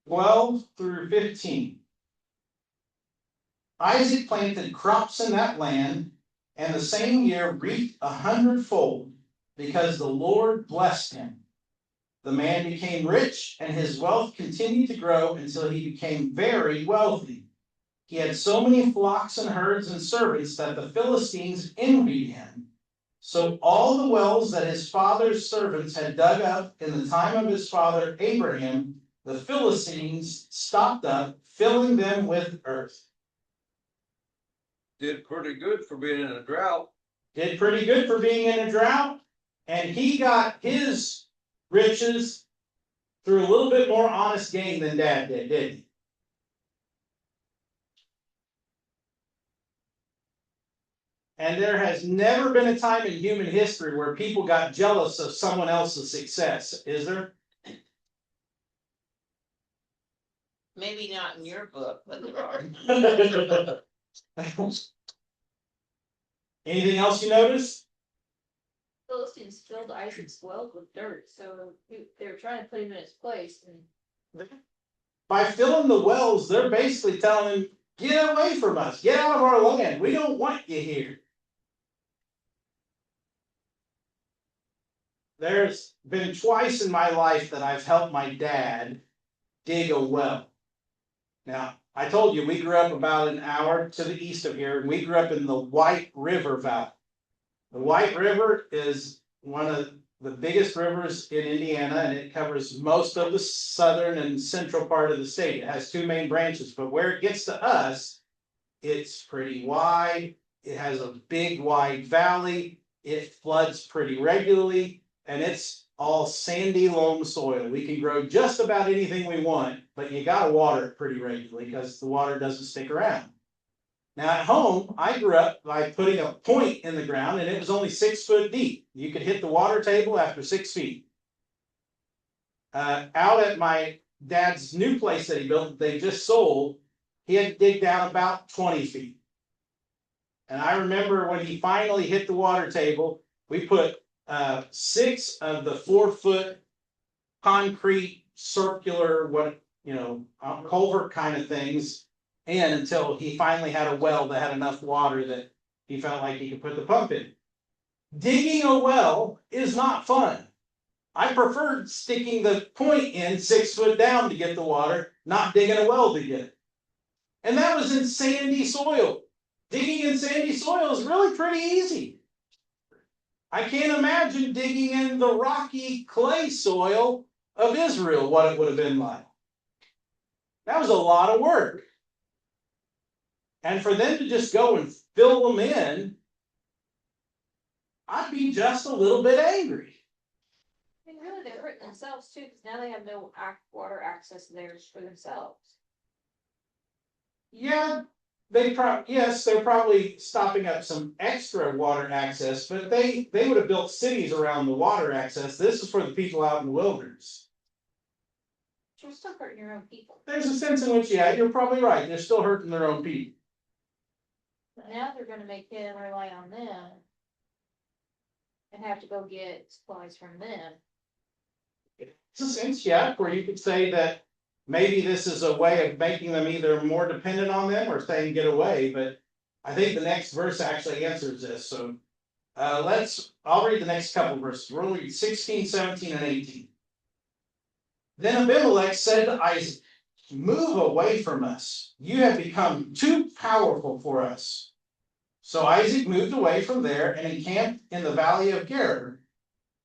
12 through 15. Isaac planted crops in that land, and the same year reaped 100-fold, because the Lord blessed him. The man became rich, and his wealth continued to grow until he became very wealthy. He had so many flocks and herds and servants that the Philistines envied him. So all the wells that his father's servants had dug up in the time of his father Abraham, the Philistines stopped up, filling them with earth. Did pretty good for being in a drought. Did pretty good for being in a drought. And he got his riches through a little bit more honest gain than Dad did, didn't he? And there has never been a time in human history where people got jealous of someone else's success, is there? Maybe not in your book, but there are. Anything else you notice? Philistines filled Isaac's wealth with dirt, so they were trying to put him in his place. And By filling the wells, they're basically telling him, Get away from us. Get out of our land. We don't want you here. There's been twice in my life that I've helped my dad dig a well. Now, I told you we grew up about an hour to the east of here, and we grew up in the White River Valley. The White River is one of the biggest rivers in Indiana, and it covers most of the southern and central part of the state. It has two main branches, but where it gets to us, it's pretty wide. It has a big, wide valley. It floods pretty regularly, and it's all sandy loam soil. We can grow just about anything we want, but you gotta water it pretty regularly because the water doesn't stick around. Now at home, I grew up by putting a point in the ground, and it was only 6 foot deep. You could hit the water table after 6 feet. Out at my dad's new place that he built, they just sold, he had to dig down about 20 feet. And I remember when he finally hit the water table, we put 6 of the 4 foot concrete circular, culvert kind of things in until he finally had a well that had enough water that he felt like he could put the pump in. Digging a well is not fun. I preferred sticking the point in 6 foot down to get the water, not digging a well to get it. And that was in sandy soil. Digging in sandy soil is really pretty easy. I can't imagine digging in the rocky clay soil of Israel, what it would have been like. That was a lot of work. And for them to just go and fill them in, I'd be just a little bit angry. I mean, really, they're hurting themselves too, because now they have no water access there for themselves. Yeah, they're probably stopping up some extra water access, but they would have built cities around the water access. This is for the people out in the wilderness. You're still hurting your own people. There's a sense in which, yeah, you're probably right. They're still hurting their own people. But now they're gonna make them rely on them. And have to go get supplies from them. It's a sense, yeah, where you could say that maybe this is a way of making them either more dependent on them or saying get away, but I think the next verse actually answers this. So I'll read the next couple verses. We'll read 16, 17, and 18. Then Abimelech said to Isaac, "Move away from us. You have become too powerful for us." So Isaac moved away from there and encamped in the valley of Gerar,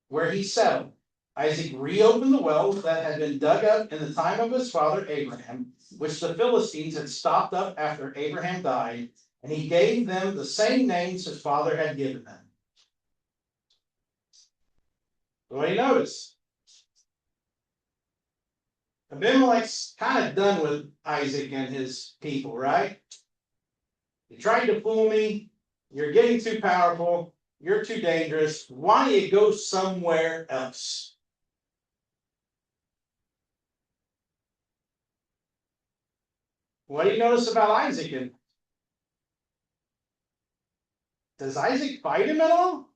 where he settled. Isaac reopened the wells that had been dug up in the time of his father Abraham, which the Philistines had stopped up after Abraham died, and he gave them the same names his father had given them. What do you notice? Abimelech's kind of done with Isaac and his people, right? You tried to fool me. You're getting too powerful. You're too dangerous. Why don't you go somewhere else? What do you notice about Isaac? Does Isaac fight him at all?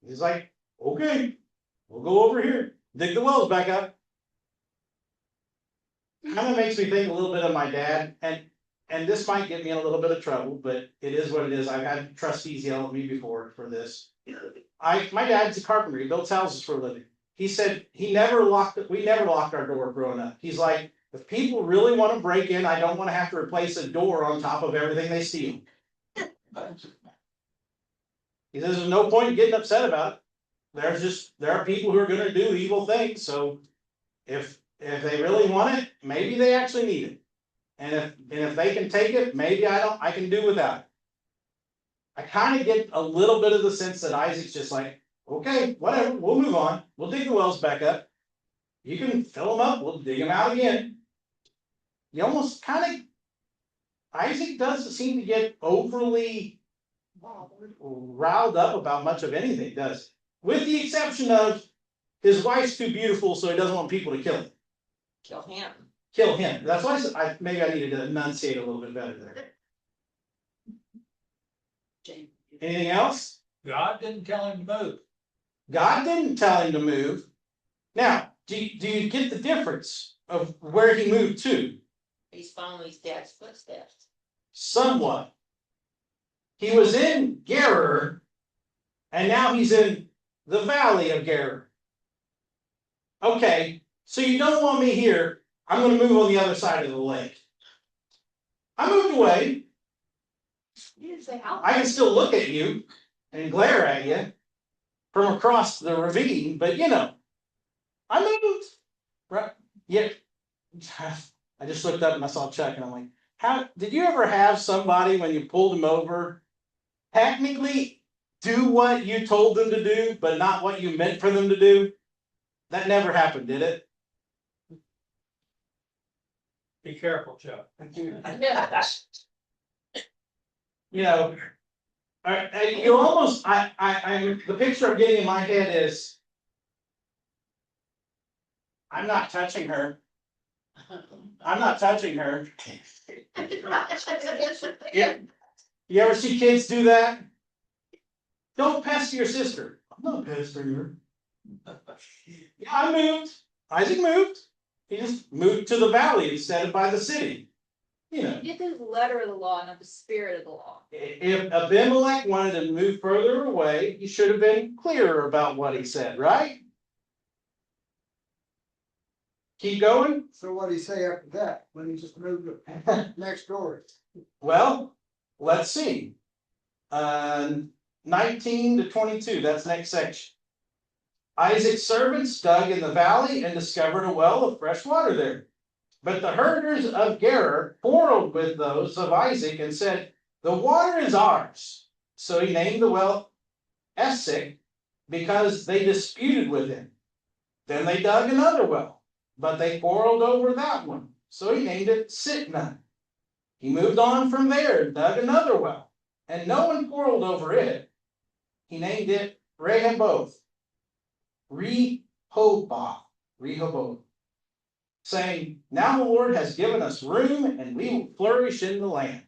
He's like, okay, we'll go over here, dig the wells back up. Kind of makes me think a little bit of my dad, and this might get me in a little bit of trouble, but it is what it is. I've had trustees yell at me before for this. My dad's a carpenter. He builds houses for a living. He said we never locked our door growing up. He's like, if people really want to break in, I don't want to have to replace a door on top of everything they steal. He says there's no point in getting upset about it. There are people who are going to do evil things. So if they really want it, maybe they actually need it. And if they can take it, maybe I can do without it. I kind of get a little bit of the sense that Isaac's just like, okay, whatever, we'll move on. We'll dig the wells back up. You can fill them up, we'll dig them out again. You almost kind of, Isaac doesn't seem to get overly riled up about much of anything, does he? With the exception of his wife's too beautiful, so he doesn't want people to kill him. Kill him. Kill him. That's why I said maybe I needed to enunciate a little bit better there. Anything else? God didn't tell him to move. God didn't tell him to move. Now, do you get the difference of where he moved to? He's following his dad's footsteps. Somewhat. He was in Gerar, and now he's in the valley of Gerar. Okay, so you don't want me here. I'm going to move on the other side of the lake. I moved away. You didn't say how. I can still look at you and glare at you from across the ravine, but you know, I moved. Right? Yeah. I just looked up and I saw Chuck and I'm like, how did you ever have somebody when you pulled them over technically do what you told them to do, but not what you meant for them to do? That never happened, did it? Be careful, Chuck. You know, you almost, the picture I'm getting in my head is, I'm not touching her. I'm not touching her. Yeah. You ever see kids do that? Don't pester your sister. I'm not pestering her. Yeah, I moved. Isaac moved. He just moved to the valley instead of by the city. You know. You get the letter of the law, not the spirit of the law. If Abimelech wanted to move further away, he should have been clearer about what he said, right? Keep going. So what do you say after that, when he just moved next door? Well, let's see. 19 to 22, that's next section. Isaac's servants dug in the valley and discovered a well of fresh water there. But the herders of Gerar quarreled with those of Isaac and said, the water is ours. So he named the well Essek because they disputed with him. Then they dug another well, but they quarreled over that one. So he named it Sitnah. He moved on from there and dug another well, and no one quarreled over it. He named it Rehoboth, saying, now the Lord has given us room and we will flourish in the land.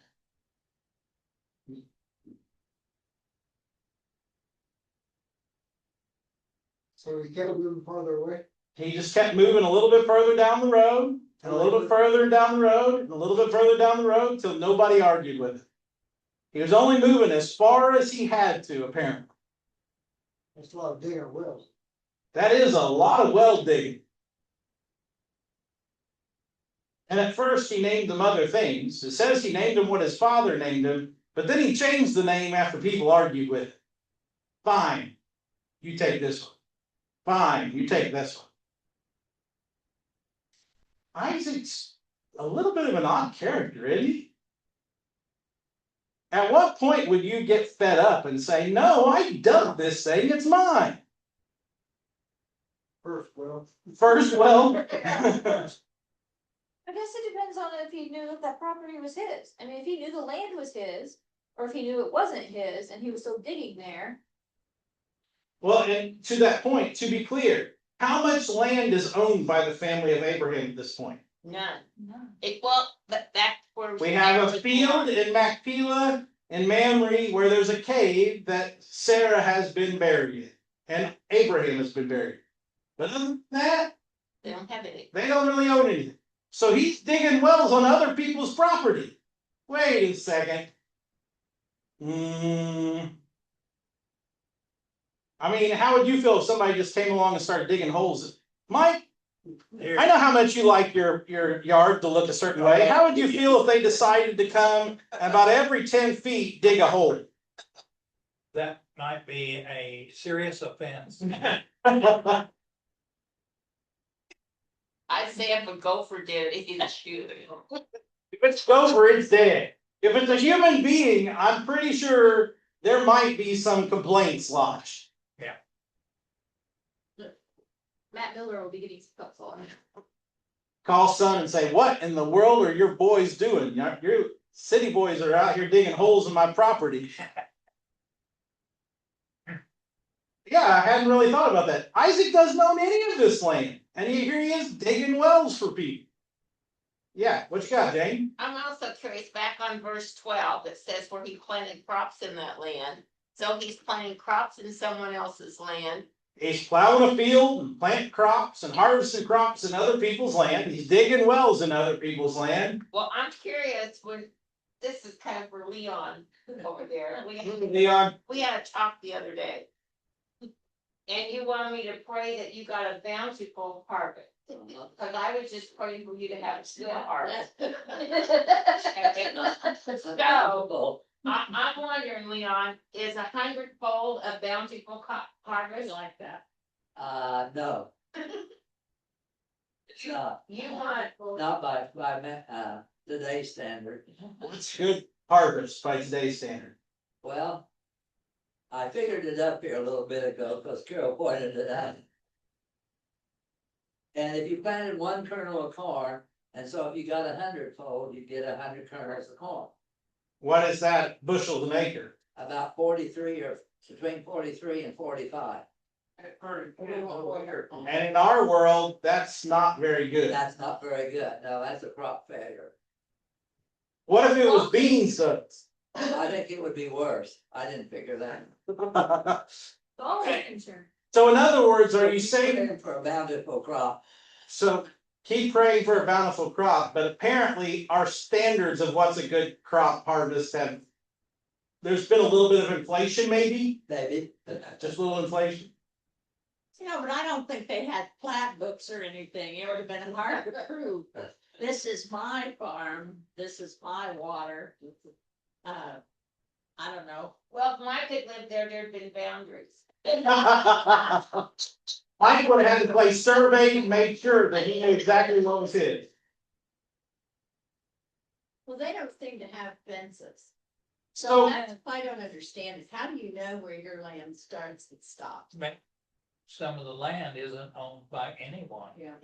So he kept moving farther away? He just kept moving a little bit further down the road, and a little bit further down the road, and a little bit further down the road, until nobody argued with him. He was only moving as far as he had to, apparently. That's a lot of digging wells. That is a lot of well digging. And at first he named them other things. It says he named them what his father named them, but then he changed the name after people argued with it. Fine, you take this one. Fine, you take this one. Isaac's a little bit of an odd character, isn't he? At what point would you get fed up and say, no, I dug this thing, it's mine? First well. First well. I guess it depends on if he knew that property was his. I mean, if he knew the land was his, or if he knew it wasn't his and he was still digging there. Well, and to that point, to be clear, how much land is owned by the family of Abraham at this point? None. No. But that's where. We have a field in Machpelah and Mamre where there's a cave that Sarah has been buried in, and Abraham has been buried. But other than that, They don't have any. they don't really own anything. So he's digging wells on other people's property. Wait a second. I mean, how would you feel if somebody just came along and started digging holes? Mike, I know how much you like your yard to look a certain way. How would you feel if they decided to come about every 10 feet dig a hole? That might be a serious offense. I'd say if a gopher did it, he'd shoot it. If it's gopher, it's dead. If it's a human being, I'm pretty sure there might be some complaints lodged. Matt Miller will be getting some cups on. Call son and say, what in the world are your boys doing? Your city boys are out here digging holes in my property. Yeah, I hadn't really thought about that. Isaac doesn't own any of this land. And here he is digging wells for people. Yeah, what you got, Jane? I'm also curious, back on verse 12, it says where he planted crops in that land. So he's planting crops in someone else's land, He's plowing a field and planting crops and harvesting crops in other people's land. He's digging wells in other people's land. Well, I'm curious, this is kind of for Leon over there. Leon, We had a talk the other day. And you wanted me to pray that you got a bountiful harvest. Cause I was just praying for you to have a good harvest. So, I'm wondering, Leon, is 100-fold a bountiful harvest? Like that. No, it's not, You want, not by today's standard. what's good harvest by today's standard? Well, I figured it up here a little bit ago, because Carol pointed it out. And if you planted one kernel of corn, and so if you got 100-fold, you get 100 kernels of corn. What is that bushel an acre? About 43 or between 43 and 45. And in our world, that's not very good. That's not very good. No, that's a crop failure. What if it was beans though? I think it would be worse. I didn't figure that. Always concerned. So in other words, are you saying, Praying for a bountiful crop? so keep praying for a bountiful crop, but apparently our standards of what's a good crop harvest have, there's been a little bit of inflation maybe, Maybe. just a little inflation. But I don't think they had plat books or anything. It would have been hard to prove. This is my farm, this is my water. I don't know. well, if Mike had lived there, there'd been boundaries. Mike would have had to play survey and make sure that he knew exactly what was his. Well, they don't seem to have fences. So- So that's what I don't understand is how do you know where your land starts and stops? Some of the land isn't owned by anyone. Yeah.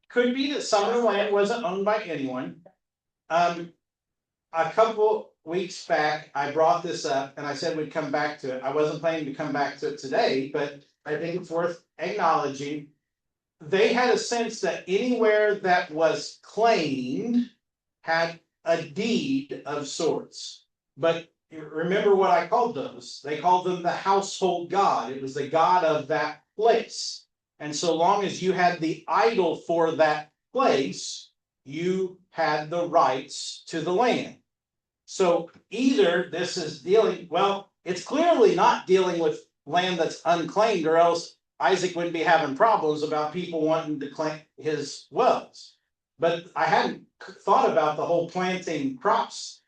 Could be that some of the land wasn't owned by anyone. A couple weeks back, I brought this up and I said we'd come back to it. I wasn't planning to come back to it today, but I think it's worth acknowledging. They had a sense that anywhere that was claimed had a deed of sorts. But remember what I called those? They called them the household god. It was the god of that place. And so long as you had the idol for that place, you had the rights to the land. So either this is dealing, well, it's clearly not dealing with land that's unclaimed, or else Isaac wouldn't be having problems about people wanting to claim his wells. But I hadn't thought about the whole planting crops.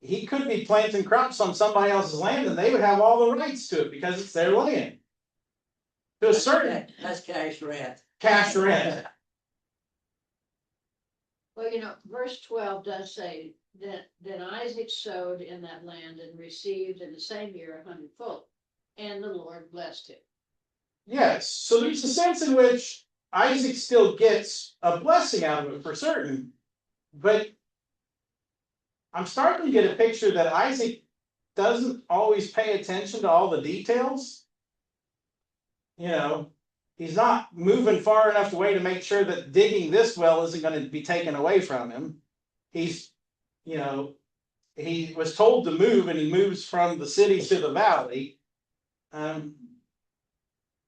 He could be planting crops on somebody else's land and they would have all the rights to it because it's their land. To a certain That's cash rent. cash rent. Well, verse 12 does say that then Isaac sowed in that land and received in the same year 100-fold, and the Lord blessed him. Yes, so there's a sense in which Isaac still gets a blessing out of it for certain, but I'm starting to get a picture that Isaac doesn't always pay attention to all the details. He's not moving far enough away to make sure that digging this well isn't going to be taken away from him. He was told to move and he moves from the city to the valley.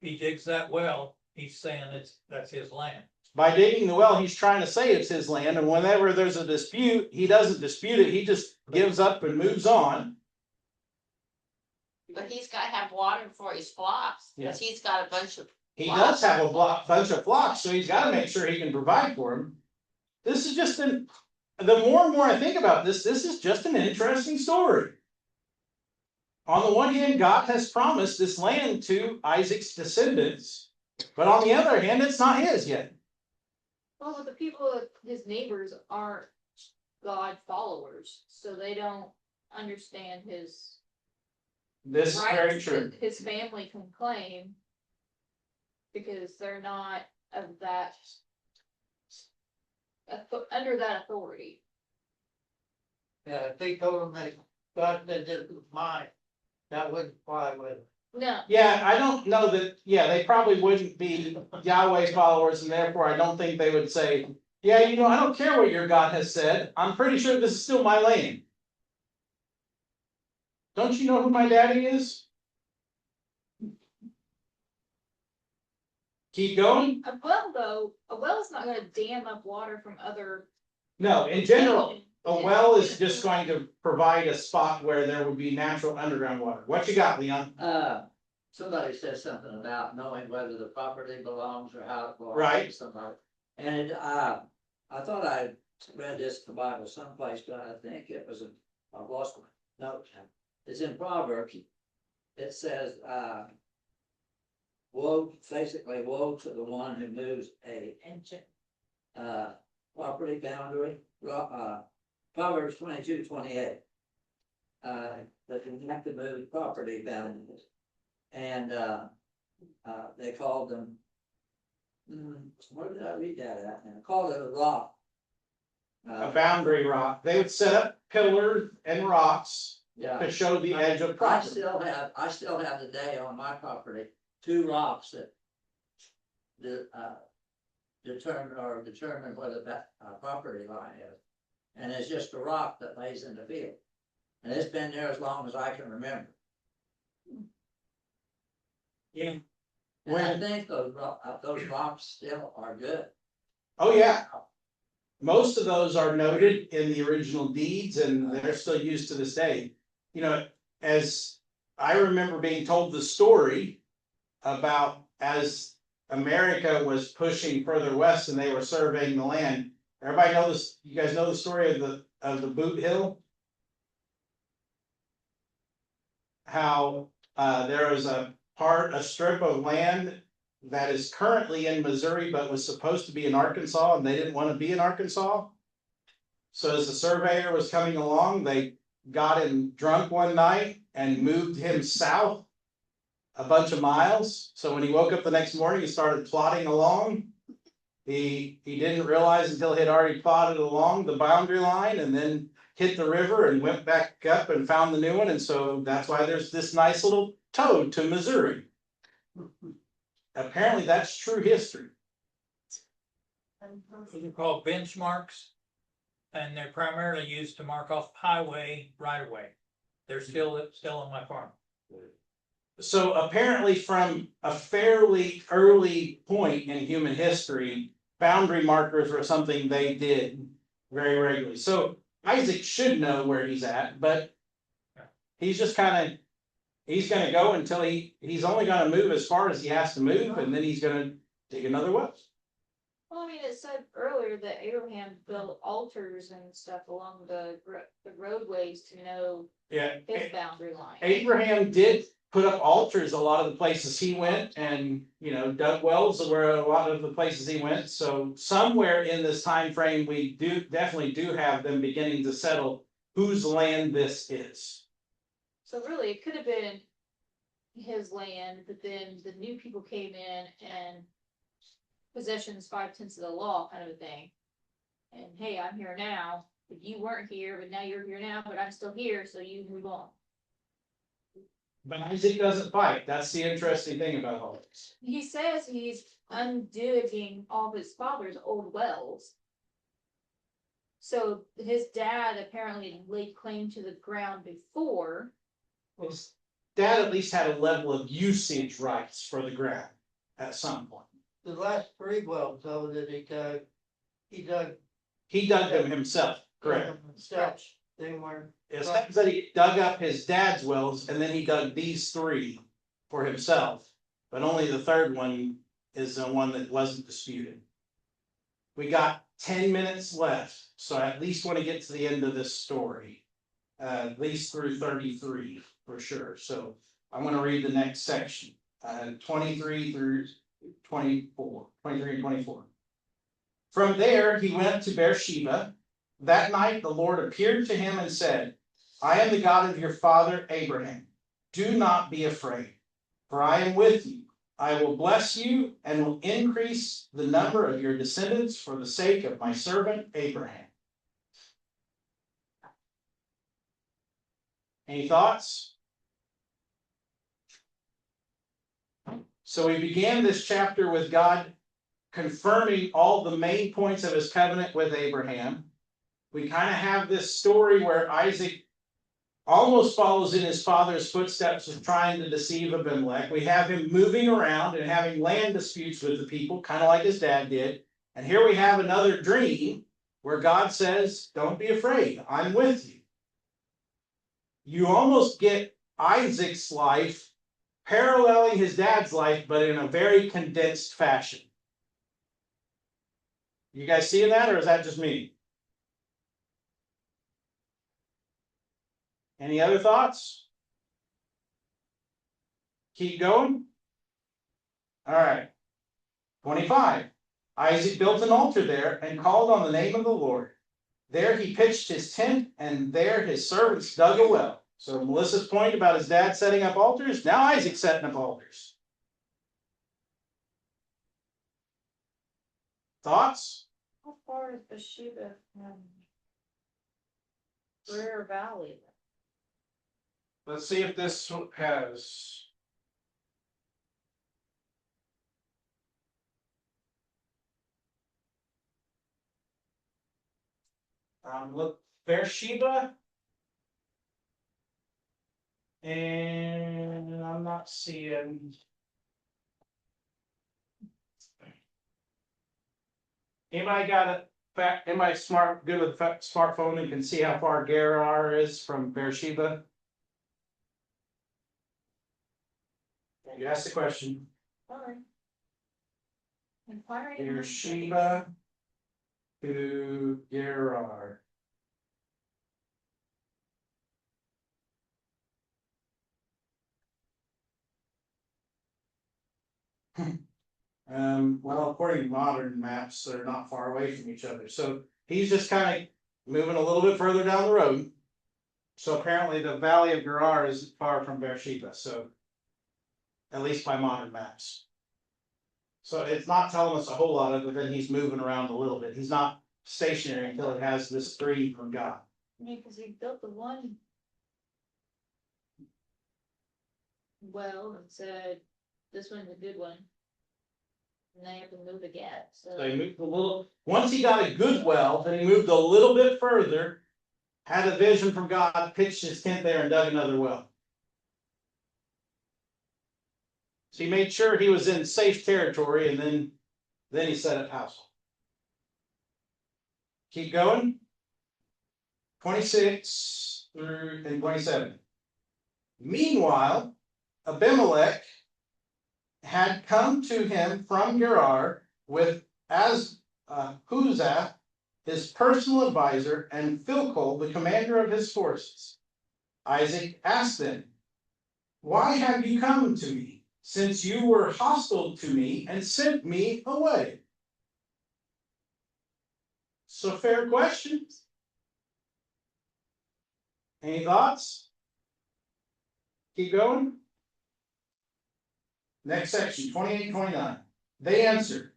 He digs that well, he's saying that's his land. By digging the well, he's trying to say it's his land, and whenever there's a dispute, he doesn't dispute it, he just gives up and moves on. But he's gotta have water for his flocks, because he's got a bunch of. He does have a bunch of flocks, so he's gotta make sure he can provide for them. This is just the more and more I think about this is just an interesting story. On the one hand, God has promised this land to Isaac's descendants, but on the other hand, it's not his yet. Well, but the people, his neighbors aren't God followers, so they don't understand his This is very rights true. that his family can claim. Because they're not of that, under that authority. Yeah, if they told them that God said this was mine, that wouldn't fly with it. No, Yeah, I don't know that, they probably wouldn't be Yahweh followers, and therefore I don't think they would say, I don't care what your God has said, I'm pretty sure this is still my land. Don't you know who my daddy is? Keep going? A well though, a well is not gonna dam up water from other. No, in general, a well is just going to provide a spot where there would be natural underground water. What you got, Leon? Somebody said something about knowing whether the property belongs or how it belongs. Right. To somebody. And, I thought I read this in the Bible someplace, but I think it was, I lost my note. It's in Proverbs. It says, woe, basically woe to the one who moves a property boundary, Proverbs 22:28. That you have to move property boundaries. And, they called them, where did I read that at? And called it a rock. A boundary rock. They would set up pillars and rocks Yeah. to show the edge of I property. still have today on my property, 2 rocks that determine whether that property line is. And it's just a rock that lays in the field. And it's been there as long as I can remember. Yeah. And I think those rocks still are good. Oh, yeah. Most of those are noted in the original deeds and they're still used to this day. You know, as I remember being told the story about as America was pushing further west and they were surveying the land. Everybody know this, you guys know the story of the Boot Hill? How there was a strip of land that is currently in Missouri, but was supposed to be in Arkansas, and they didn't want to be in Arkansas. So as the surveyor was coming along, they got him drunk one night and moved him south a bunch of miles. So when he woke up the next morning, he started plodding along. He didn't realize until he had already plodded along the boundary line and then hit the river and went back up and found the new one. And so that's why there's this nice little toad to Missouri. Apparently that's true history. Those are called benchmarks. And they're primarily used to mark off highway right of way. They're still on my farm. So apparently from a fairly early point in human history, boundary markers were something they did very regularly. So Isaac should know where he's at, but he's just he's gonna go until he's only gonna move as far as he has to move, and then he's gonna dig another well. Well, I mean, it said earlier that Abraham built altars and stuff along the roadways to know Yeah. his boundary line. Abraham did put up altars a lot of the places he went, and dug wells were a lot of the places he went. So somewhere in this time frame, we definitely do have them beginning to settle whose land this is. So really, it could have been his land, but then the new people came in and possessions 5/10 of the law kind of a thing. And hey, I'm here now, but you weren't here, but now you're here now, but I'm still here, so you move on. But Isaac doesn't fight. That's the interesting thing about all this. He says he's undigging all his father's old wells. So his dad apparently laid claim to the ground before. His dad at least had a level of usage rights for the ground at some point. The last 3 wells though that he dug them himself, correct? Steps, they weren't. It says that he dug up his dad's wells and then he dug these 3 for himself, but only the third one is the one that wasn't disputed. We got 10 minutes left, so I at least want to get to the end of this story, at least through 33 for sure. So I'm going to read the next section, 23 through 24, 23 and 24. From there, he went to Beersheba. That night, the Lord appeared to him and said, I am the God of your father Abraham. Do not be afraid, for I am with you. I will bless you and will increase the number of your descendants for the sake of my servant Abraham. Any thoughts? So we began this chapter with God confirming all the main points of his covenant with Abraham. We kind of have this story where Isaac almost follows in his father's footsteps of trying to deceive Abimelech. We have him moving around and having land disputes with the people, kind of like his dad did. And here we have another dream where God says, don't be afraid, I'm with you. You almost get Isaac's life paralleling his dad's life, but in a very condensed fashion. You guys seeing that, or is that just me? Any other thoughts? Keep going. All right. 25. Isaac built an altar there and called on the name of the Lord. There he pitched his tent, and there his servants dug a well. So Melissa's point about his dad setting up altars, now Isaac's setting up altars. Thoughts? How far is Bathsheba from River Valley? Let's see if this has. Look, Beersheba. And I'm not seeing. Anybody got it? Anybody good with a smartphone and can see how far Gerar is from Beersheba? You asked the question. Sorry. Beersheba to Gerar. Well, according to modern maps, they're not far away from each other. So he's just kind of moving a little bit further down the road. So apparently the Valley of Gerar is far from Beersheba. So at least by modern maps. So it's not telling us a whole lot other than he's moving around a little bit. He's not stationary until it has this dream from God. Yeah, because he built the one well and said, this one's a good one. And they have to move again. So he moved a little. Once he got a good well, then he moved a little bit further, had a vision from God, pitched his tent there, and dug another well. So he made sure he was in safe territory, and then he set up house. Keep going. 26 through and 27. Meanwhile, Abimelech had come to him from Gerar with Huzath, his personal advisor, and Philcol, the commander of his forces. Isaac asked them, why have you come to me, since you were hostile to me and sent me away? So fair questions. Any thoughts? Keep going. Next section, 28, 29. They answered,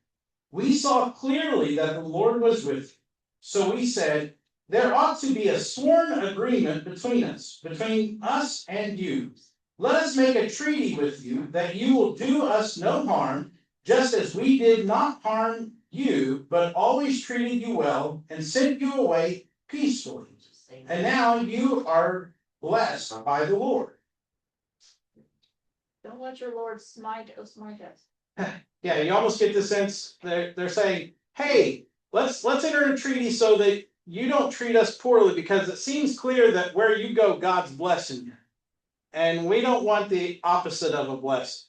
we saw clearly that the Lord was with you. So we said, there ought to be a sworn agreement between us and you. Let us make a treaty with you that you will do us no harm, just as we did not harm you, but always treated you well and sent you away peacefully. And now you are blessed by the Lord. don't let your Lord smite us. Yeah, you almost get the sense they're saying, hey, let's enter a treaty so that you don't treat us poorly, because it seems clear that where you go, God's blessing you. And we don't want the opposite of a blessing.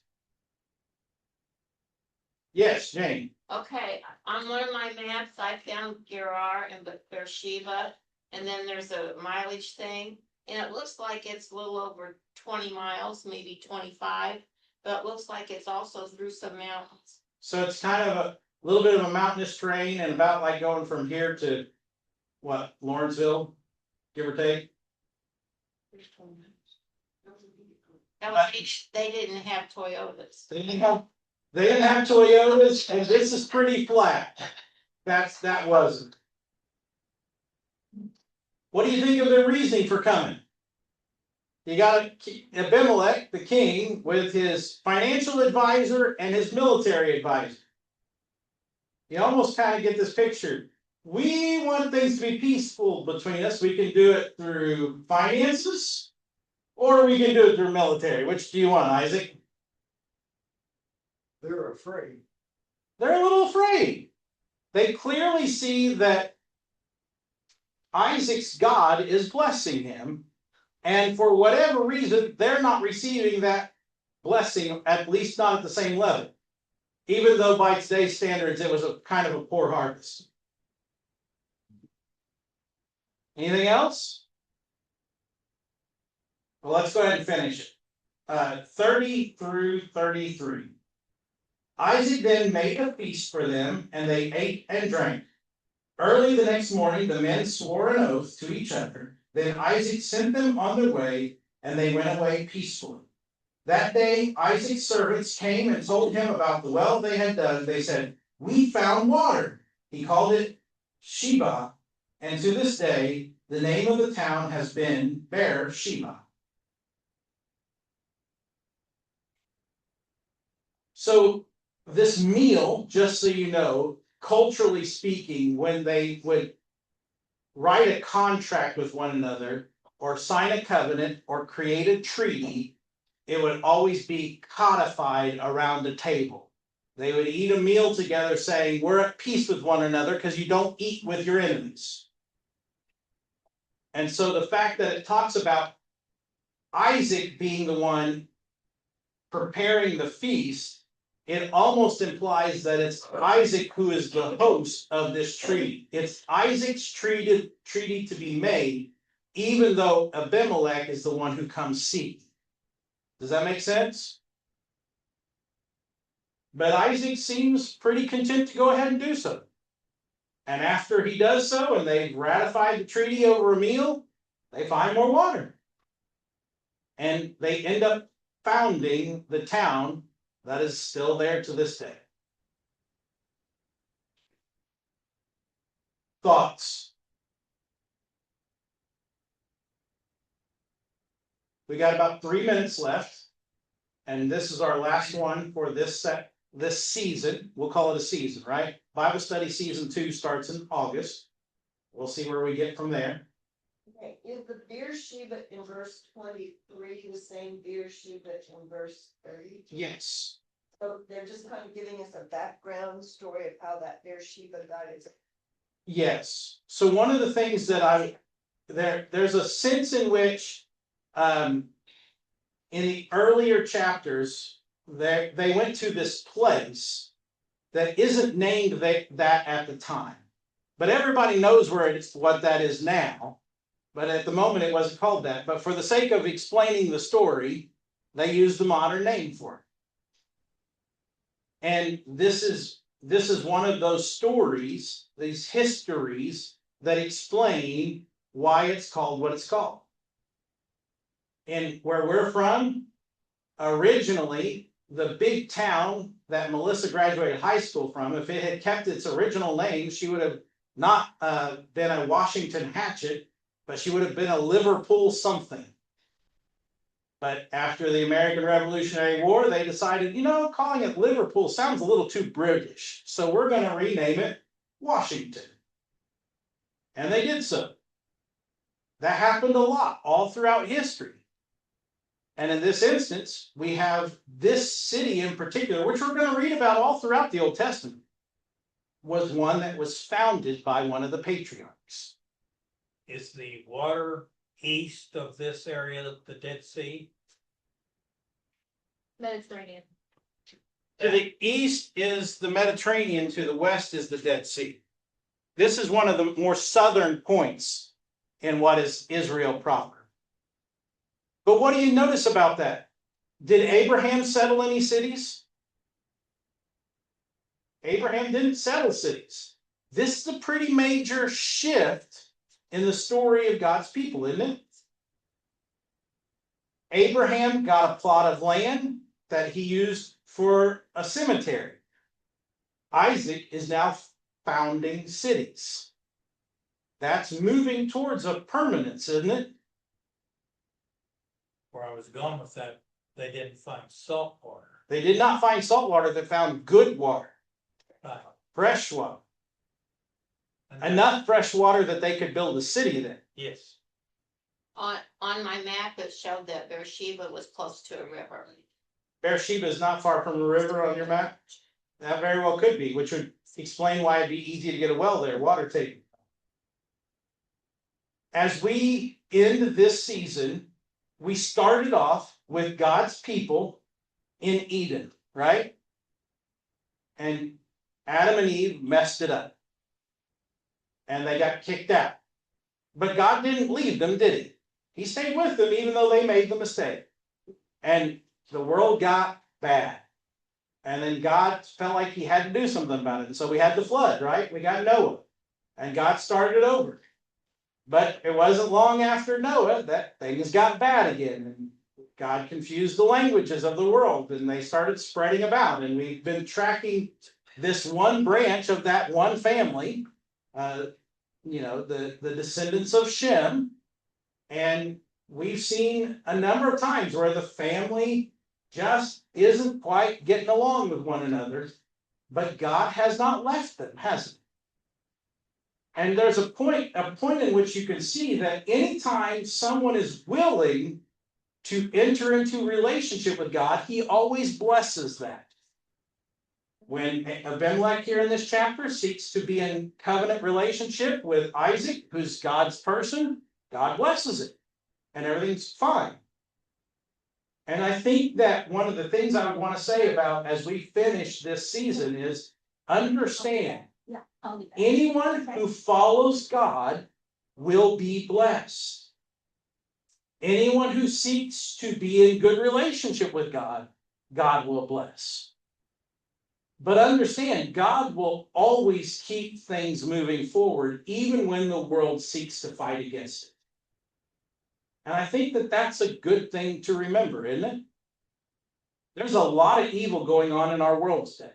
Yes, Jane. Okay, on one of my maps, I found Gerar and Beersheba, and then there's a mileage thing, and it looks like it's a little over 20 miles, maybe 25, but it looks like it's also through some mountains. So it's kind of a little bit of a mountainous terrain, and about like going from here to what, Lawrenceville, give or take? They didn't have Toyotas. They didn't have Toyotas, and this is pretty flat. That wasn't. What do you think of their reasoning for coming? You got Abimelech, the king, with his financial advisor and his military advisor. You almost kind of get this picture. We want things to be peaceful between us. We can do it through finances, Or we can do it through military. Which do you want, Isaac? They're afraid. They're a little afraid. They clearly see that Isaac's God is blessing him. And for whatever reason, they're not receiving that blessing, at least not at the same level. Even though by today's standards, it was a kind of a poor harvest. Anything else? Well, let's go ahead and finish it. 30 through 33. Isaac then made a feast for them, and they ate and drank. Early the next morning, the men swore an oath to each other. Then Isaac sent them on their way, and they went away peacefully. That day, Isaac's servants came and told him about the well they had dug. They said, "We found water." He called it Sheba, and to this day, the name of the town has been Beer-sheba. So this meal, just so you know, culturally speaking, when they would write a contract with one another or sign a covenant or create a treaty, it would always be codified around the table. They would eat a meal together saying, we're at peace with one another because you don't eat with your enemies. And so the fact that it talks about Isaac being the one preparing the feast, it almost implies that it's Isaac who is the host of this treaty. It's Isaac's treaty to be made, even though Abimelech is the one who comes seek. Does that make sense? But Isaac seems pretty content to go ahead and do so. And after he does so, and they've ratified the treaty over a meal, they find more water. And they end up founding the town that is still there to this day. Thoughts? We got about 3 minutes left, and this is our last one for this season. We'll call it a season, right? Bible study season 2 starts in August. We'll see where we get from there. Okay, is the Beer-sheba in verse 23 the same Beer-sheba in verse 30? Yes. So they're just kind of giving us a background story of how that Beer-sheba got its. Yes. So one of the things that there's a sense in which in the earlier chapters, they went to this place that isn't named that at the time. But everybody knows what that is now. But at the moment, it wasn't called that. But for the sake of explaining the story, they used the modern name for it. And this is one of those stories, these histories that explain why it's called what it's called. And where we're from, originally, the big town that Melissa graduated high school from, if it had kept its original name, she would have not been a Washington Hatchet, but she would have been a Liverpool something. But after the American Revolutionary War, they decided, calling it Liverpool sounds a little too British. So we're going to rename it Washington. And they did so. That happened a lot all throughout history. And in this instance, we have this city in particular, which we're going to read about all throughout the Old Testament, was one that was founded by one of the patriarchs. Is the water east of this area of the Dead Sea? Mediterranean. To the east is the Mediterranean, to the west is the Dead Sea. This is one of the more southern points in what is Israel proper. But what do you notice about that? Did Abraham settle any cities? Abraham didn't settle cities. This is a pretty major shift in the story of God's people, isn't it? Abraham got a plot of land that he used for a cemetery. Isaac is now founding cities. That's moving towards a permanence, isn't it? Where I was going with that, they didn't find salt water. They did not find salt water, they found good water, fresh water. Enough fresh water that they could build a city there. Yes. On my map, it showed that Beersheba was close to a river. Beersheba is not far from the river on your map. That very well could be, which would explain why it'd be easy to get a well there, water taking. As we end this season, we started off with God's people in Eden, right? And Adam and Eve messed it up. And they got kicked out. But God didn't leave them, did he? He stayed with them even though they made the mistake. And the world got bad. And then God felt like he had to do something about it. And so we had the flood, right? We got Noah. And God started over. But it wasn't long after Noah that things got bad again. And God confused the languages of the world and they started spreading about. And we've been tracking this one branch of that one family, the descendants of Shem. And we've seen a number of times where the family just isn't quite getting along with one another, but God has not left them, has he? And there's a point in which you can see that anytime someone is willing to enter into relationship with God, he always blesses that. When Abimelech here in this chapter seeks to be in covenant relationship with Isaac, who's God's person, God blesses it. And everything's fine. And I think that one of the things I would want to say about as we finish this season is understand anyone who follows God will be blessed. Anyone who seeks to be in good relationship with God, God will bless. But understand, God will always keep things moving forward, even when the world seeks to fight against it. And I think that that's a good thing to remember, isn't it? There's a lot of evil going on in our world today.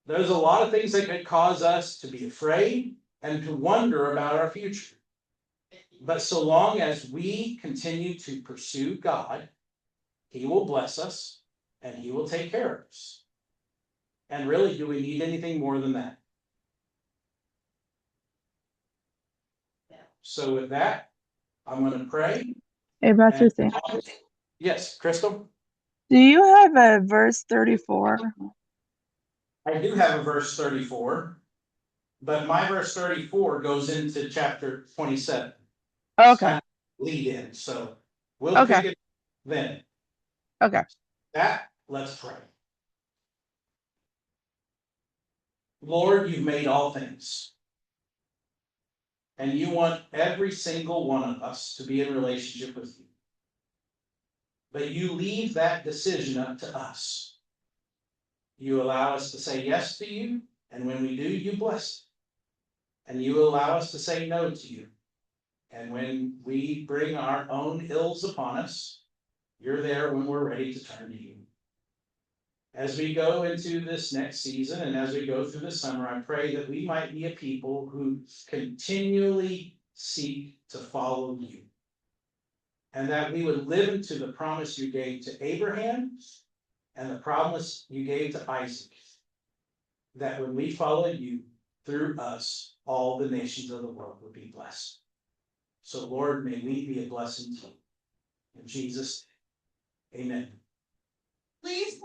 There's a lot of things that could cause us to be afraid and to wonder about our future. But so long as we continue to pursue God, he will bless us and he will take care of us. And really, do we need anything more than that? So with that, I'm going to pray. Hey, Pastor Sam, Yes, Crystal? do you have a verse 34? I do have a verse 34, but my verse 34 goes into chapter 27. It's Okay. kind of lead in, so we'll pick it then. Okay. Let's pray. Lord, you've made all things. And you want every single one of us to be in relationship with you. But you leave that decision up to us. You allow us to say yes to you, and when we do, you bless it. And you allow us to say no to you. And when we bring our own ills upon us, you're there when we're ready to turn to you. As we go into this next season and as we go through the summer, I pray that we might be a people who continually seek to follow you. And that we would live into the promise you gave to Abraham and the promise you gave to Isaac. That when we follow you, through us, all the nations of the world would be blessed. So Lord, may we be a blessing to you. In Jesus' name, amen. Please.